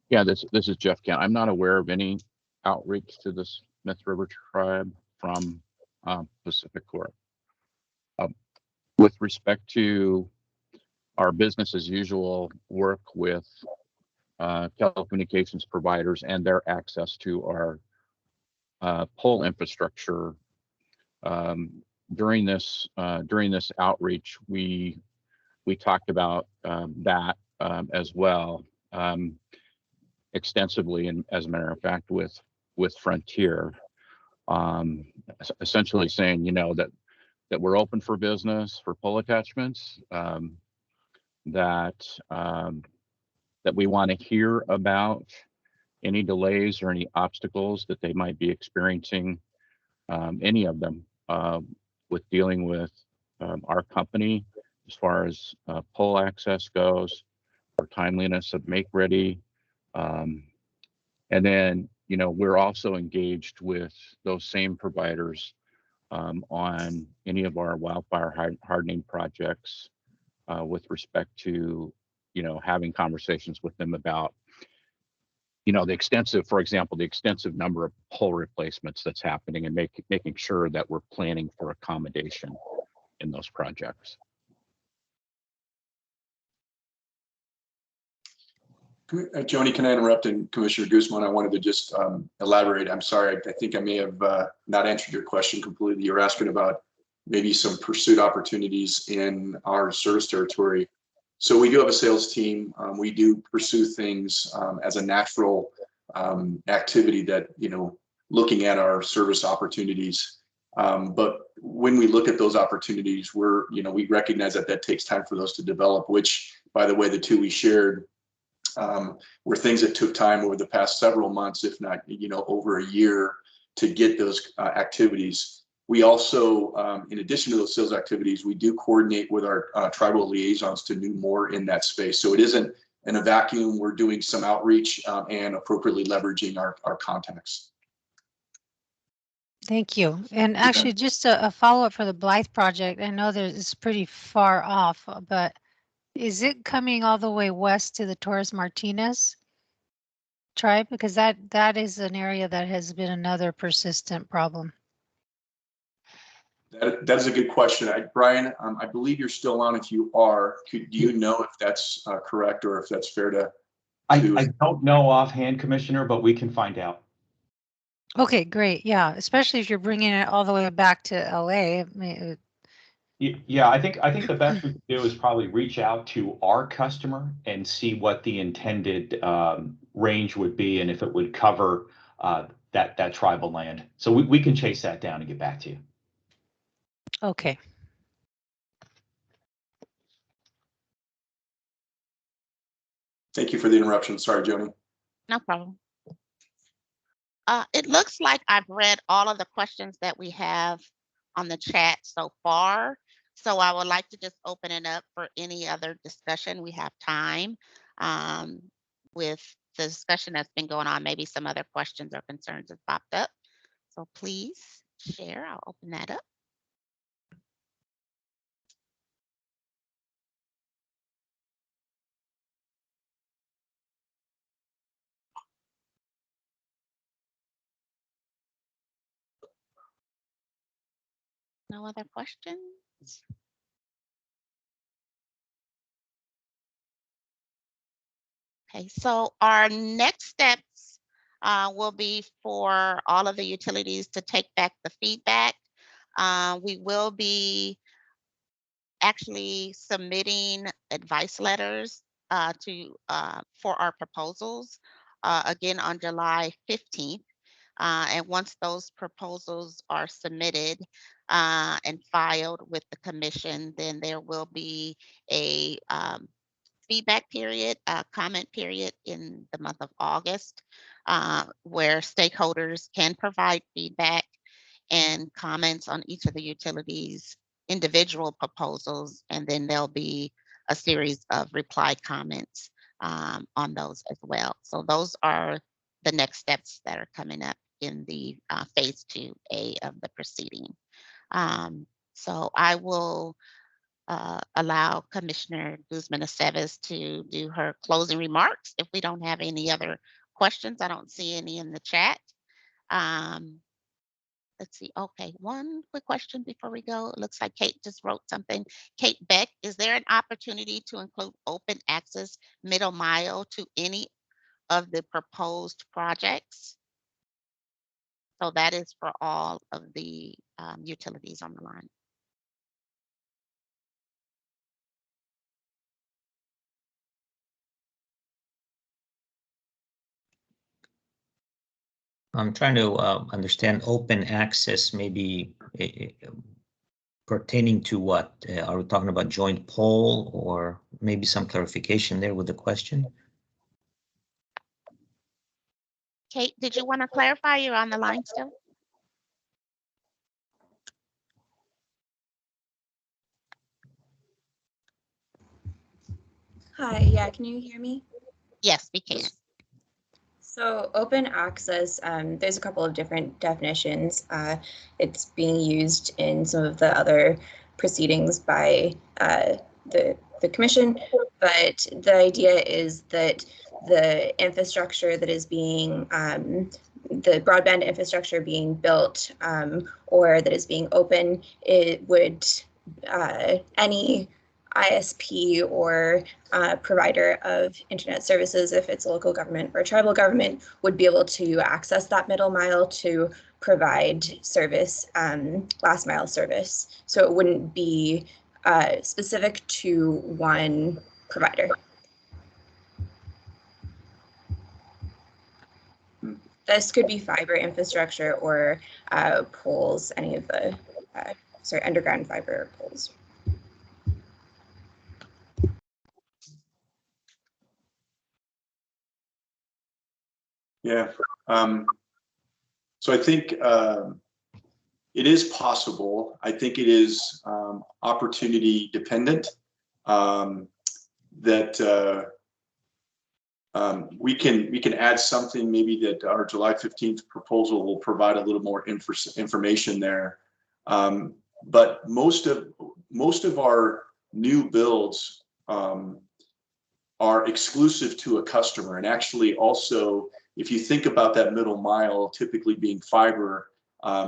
Yeah, this is Jeff Kent. I'm not aware of any outreach to the Smith River tribe from Pacific Corp. With respect to our business as usual work with telecommunications providers and their access to our pole infrastructure, during this outreach, we talked about that as well extensively, and as a matter of fact, with Frontier, essentially saying, that we're open for business for pole attachments, that we want to hear about any delays or any obstacles that they might be experiencing, any of them, with dealing with our company as far as pole access goes, or timeliness of make ready. And then, we're also engaged with those same providers on any of our wildfire hardening projects, with respect to, having conversations with them about, for example, the extensive number of pole replacements that's happening, and making sure that we're planning for accommodation in those projects. Joni, can I interrupt? And Commissioner Guzman, I wanted to just elaborate. I'm sorry, I think I may have not answered your question completely. You're asking about maybe some pursuit opportunities in our service territory. So we do have a sales team. We do pursue things as a natural activity that, looking at our service opportunities. But when we look at those opportunities, we recognize that takes time for those to develop, which, by the way, the two we shared were things that took time over the past several months, if not, over a year, to get those activities. We also, in addition to those sales activities, we do coordinate with our tribal liaisons to do more in that space. So it isn't in a vacuum. We're doing some outreach and appropriately leveraging our contacts. Thank you. And actually, just a follow-up for the Blythe project. I know that it's pretty far off, but is it coming all the way west to the Torres Martinez tribe? Because that is an area that has been another persistent problem. That is a good question. Brian, I believe you're still on. If you are, do you know if that's correct, or if that's fair to? I don't know offhand, Commissioner, but we can find out. Okay, great. Yeah, especially if you're bringing it all the way back to LA. Yeah, I think the best we can do is probably reach out to our customer and see what the intended range would be, and if it would cover that tribal land. So we can chase that down and get back to you. Okay. Thank you for the interruption. Sorry, Joni. No problem. It looks like I've read all of the questions that we have on the chat so far. So I would like to just open it up for any other discussion. We have time with the discussion that's been going on. Maybe some other questions or concerns have popped up. So please share. I'll open that up. No other questions? Okay, so our next steps will be for all of the utilities to take back the feedback. We will be actually submitting advice letters for our proposals again on July 15th. And once those proposals are submitted and filed with the commission, then there will be a feedback period, comment period in the month of August, where stakeholders can provide feedback and comments on each of the utilities' individual proposals, and then there'll be a series of reply comments on those as well. So those are the next steps that are coming up in the phase 2A of the proceeding. So I will allow Commissioner Guzman Aceves to do her closing remarks. If we don't have any other questions, I don't see any in the chat. let's see. Okay, one quick question before we go. It looks like Kate just wrote something. Kate Beck, is there an opportunity to include open access middle mile to any of the proposed projects? So that is for all of the utilities on the line. I'm trying to understand open access, maybe pertaining to what? Are we talking about joint pole, or maybe some clarification there with the question? Kate, did you want to clarify? You're on the line still? Hi, yeah, can you hear me? Yes, we can. So open access, there's a couple of different definitions. It's being used in some of the other proceedings by the commission, but the idea is that the infrastructure that is being, the broadband infrastructure being built or that is being open, it would, any ISP or provider of internet services, if it's local government or tribal government, would be able to access that middle mile to provide service, last mile service. So it wouldn't be specific to one provider. This could be fiber infrastructure or poles, any of the, underground fiber poles. Yeah. So I think it is possible. I think it is opportunity dependent that we can add something maybe that our July 15th proposal will provide a little more information there. But most of our new builds are exclusive to a customer, and actually also, if you think about that middle mile typically being fiber,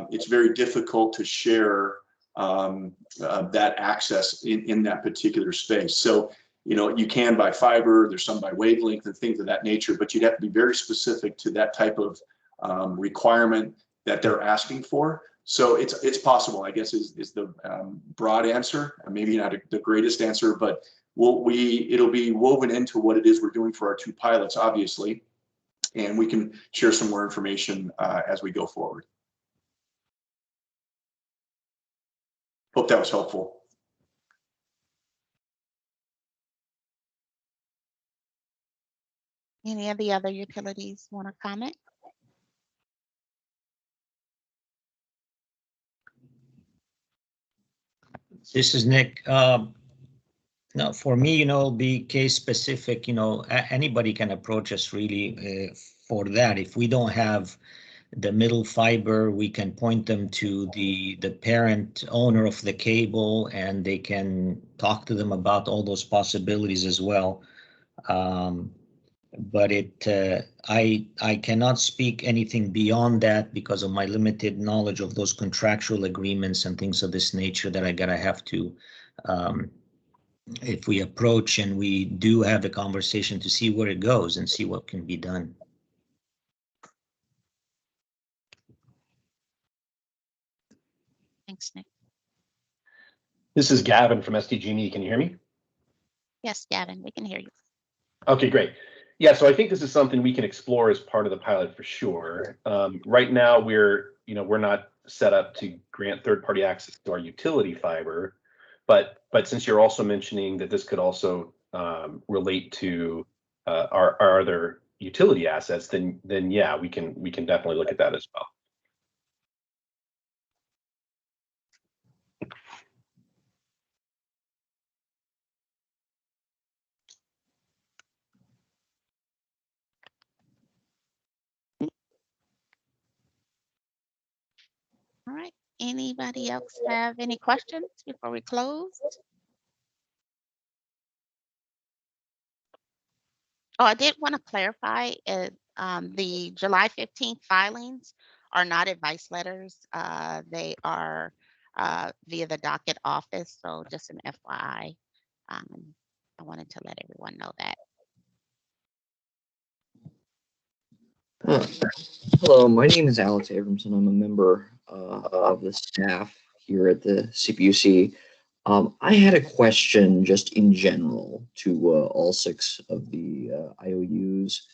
it's very difficult to share that access in that particular space. So, you know, you can by fiber, there's some by wavelength and things of that nature, but you'd have to be very specific to that type of requirement that they're asking for. So it's possible, I guess, is the broad answer. Maybe not the greatest answer, but it'll be woven into what it is we're doing for our two pilots, obviously, and we can share some more information as we go forward. Hope that was helpful. Any of the other utilities want to comment? This is Nick. Now, for me, you know, be case specific, you know, anybody can approach us really for that. If we don't have the middle fiber, we can point them to the parent owner of the cable, and they can talk to them about all those possibilities as well. But I cannot speak anything beyond that because of my limited knowledge of those contractual agreements and things of this nature that I gotta have to, if we approach and we do have the conversation, to see where it goes and see what can be done. Thanks, Nick. This is Gavin from SDG&E. Can you hear me? Yes, Gavin, we can hear you. Okay, great. Yeah, so I think this is something we can explore as part of the pilot for sure. Right now, we're not set up to grant third-party access to our utility fiber, but since you're also mentioning that this could also relate to our other utility assets, then yeah, we can definitely look at that as well. All right. Anybody else have any questions before we close? Oh, I did want to clarify the July 15th filings are not advice letters. They are via the docket office. So just an FYI. I wanted to let everyone know that. Hello, my name is Alex Abramson. I'm a member of the staff here at the CPUC. I had a question just in general to all 6 of the IOUs.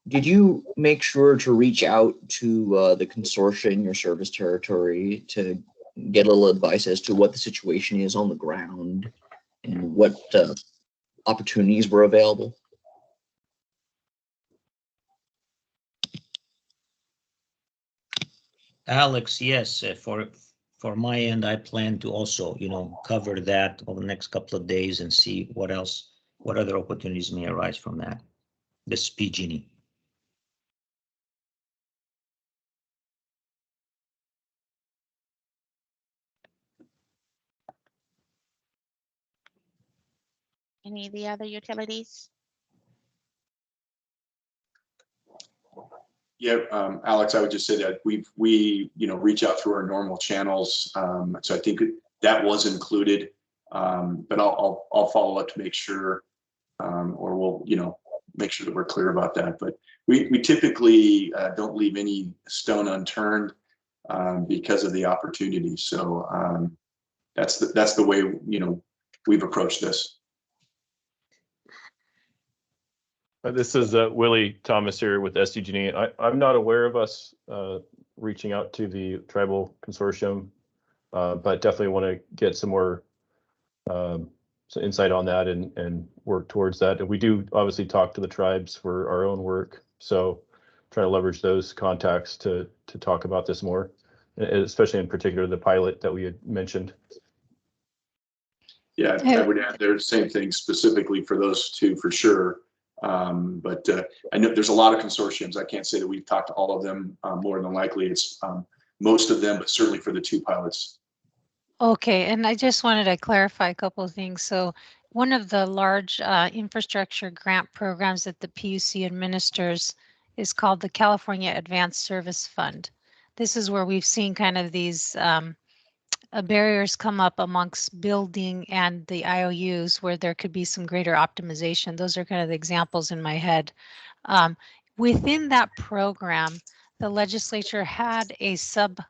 Did you make sure to reach out to the consortia in your service territory to get a little advice as to what the situation is on the ground and what opportunities were available? Alex, yes, for my end, I plan to also, cover that over the next couple of days and see what other opportunities may arise from that, this PG&E. Any of the other utilities? Yeah, Alex, I would just say that we reach out through our normal channels. So I think that was included, but I'll follow up to make sure, or we'll make sure that we're clear about that. But we typically don't leave any stone unturned because of the opportunity. So that's the way we've approached this. This is Willie Thomas here with SDG&E. I'm not aware of us reaching out to the tribal consortium, but definitely want to get some more some insight on that and work towards that. And we do obviously talk to the tribes for our own work, so try to leverage those contacts to talk about this more, especially in particular the pilot that we had mentioned. Yeah, I would add there the same thing specifically for those 2 for sure. But I know there's a lot of consortiums. I can't say that we've talked to all of them. More than likely, it's most of them, but certainly for the 2 pilots. Okay, and I just wanted to clarify a couple of things. So one of the large infrastructure grant programs that the PUC administers is called the California Advanced Service Fund. This is where we've seen kind of these barriers come up amongst building and the IOUs where there could be some greater optimization. Those are kind of the examples in my head. Within that program, the legislature had a sub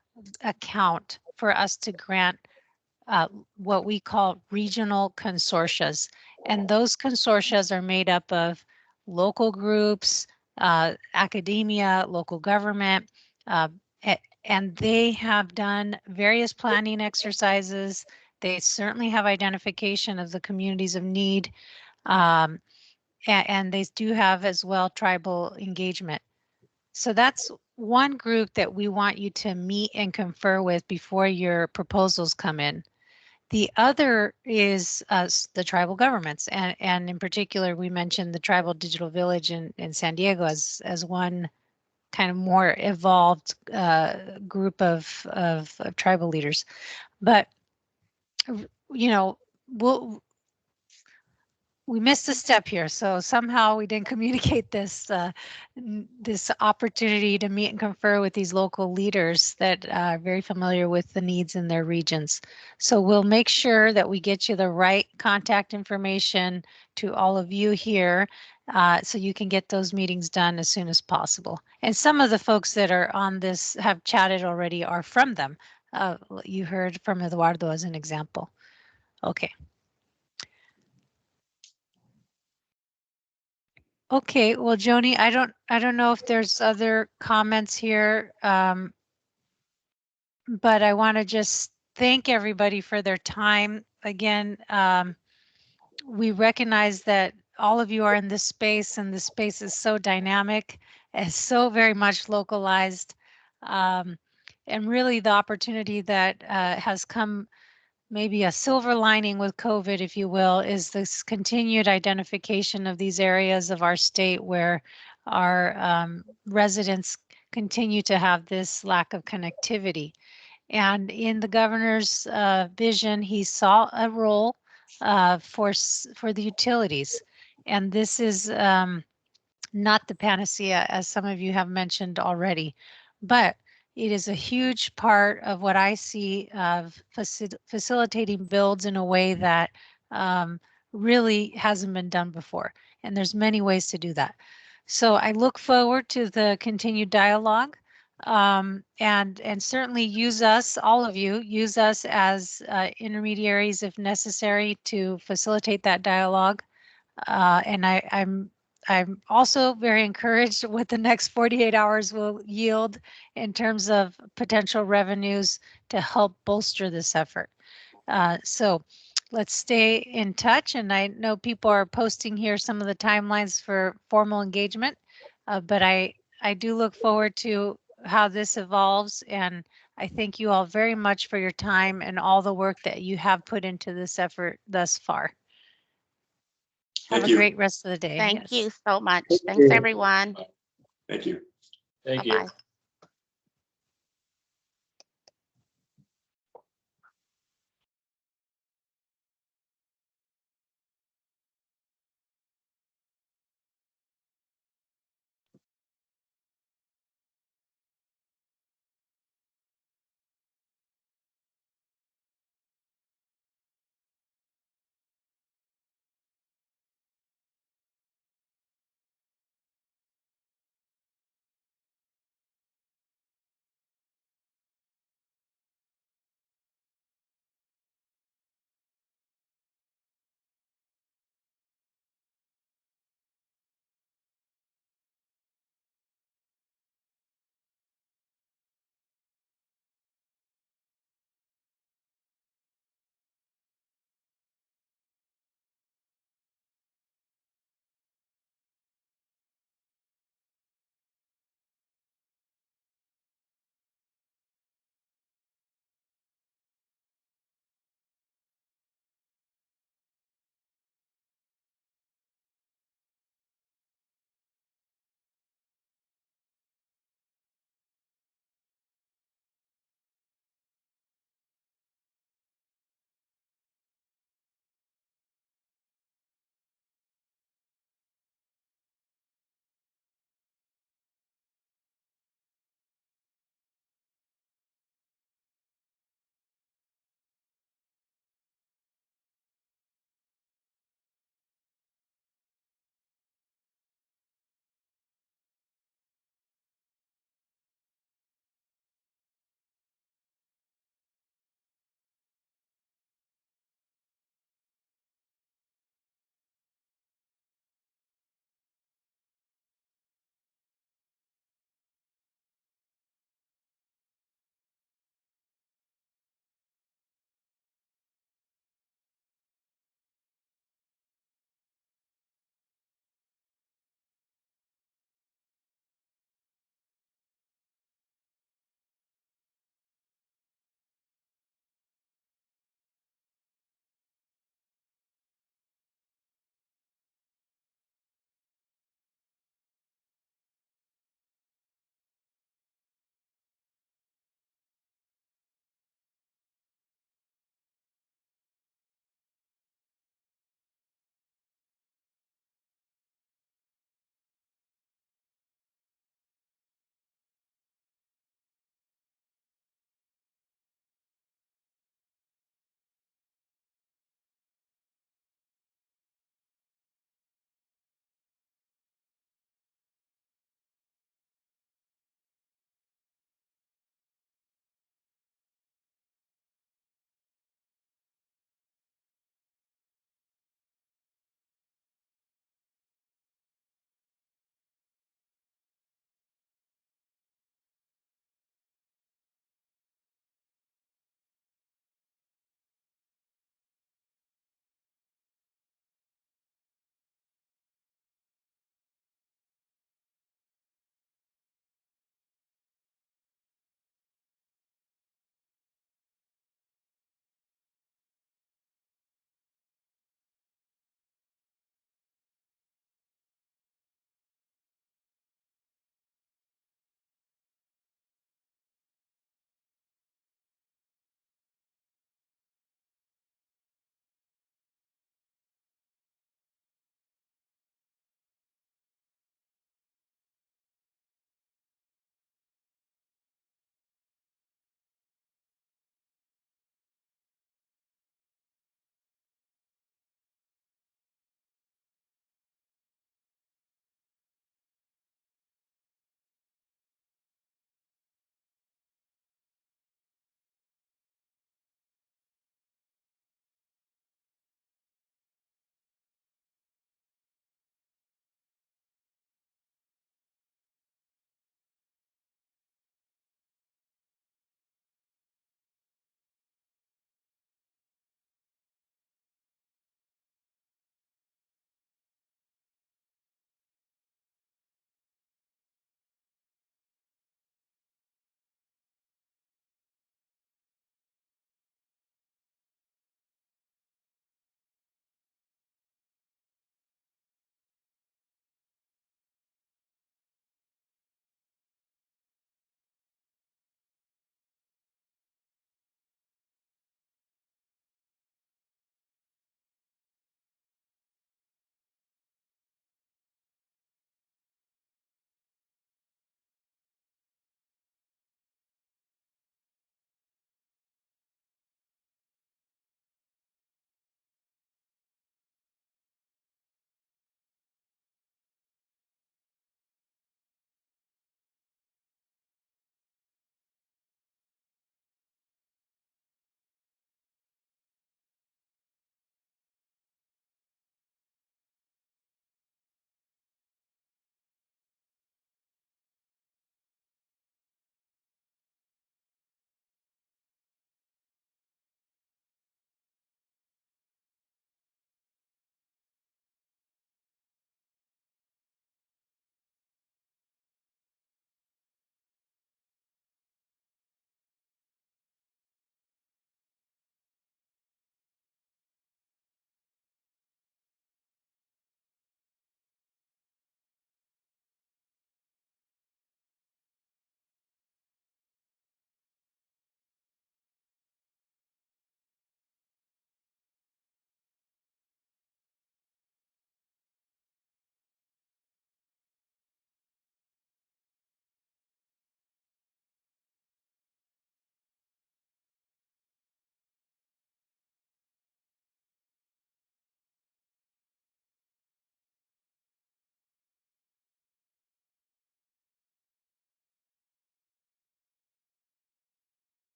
account for us to grant what we call regional consortias. And those consortias are made up of local groups, academia, local government, and they have done various planning exercises. They certainly have identification of the communities of need, and they do have as well tribal engagement. So that's one group that we want you to meet and confer with before your proposals come in. The other is the tribal governments, and in particular, we mentioned the Tribal Digital Village in San Diego as one kind of more evolved group of tribal leaders. But we missed a step here, so somehow we didn't communicate this opportunity to meet and confer with these local leaders that are very familiar with the needs in their regions. So we'll make sure that we get you the right contact information to all of you here, so you can get those meetings done as soon as possible. And some of the folks that are on this have chatted already are from them. You heard from Eduardo as an example. Okay. Okay, well, Joni, I don't know if there's other comments here, but I want to just thank everybody for their time. Again, we recognize that all of you are in this space, and this space is so dynamic and so very much localized. And really the opportunity that has come, maybe a silver lining with COVID, if you will, is this continued identification of these areas of our state where our residents continue to have this lack of connectivity. And in the governor's vision, he saw a role for the utilities. And this is not the panacea, as some of you have mentioned already, but it is a huge part of what I see of facilitating builds in a way that really hasn't been done before. And there's many ways to do that. So I look forward to the continued dialogue, and certainly use us, all of you, use us as intermediaries if necessary to facilitate that dialogue. And I'm also very encouraged what the next 48 hours will yield in terms of potential revenues to help bolster this effort. So let's stay in touch. And I know people are posting here some of the timelines for formal engagement, but I do look forward to how this evolves. And I thank you all very much for your time and all the work that you have put into this effort thus far. Have a great rest of the day. Thank Yes. you so much. Thanks, everyone. Thank you. Thank you. Bye-bye.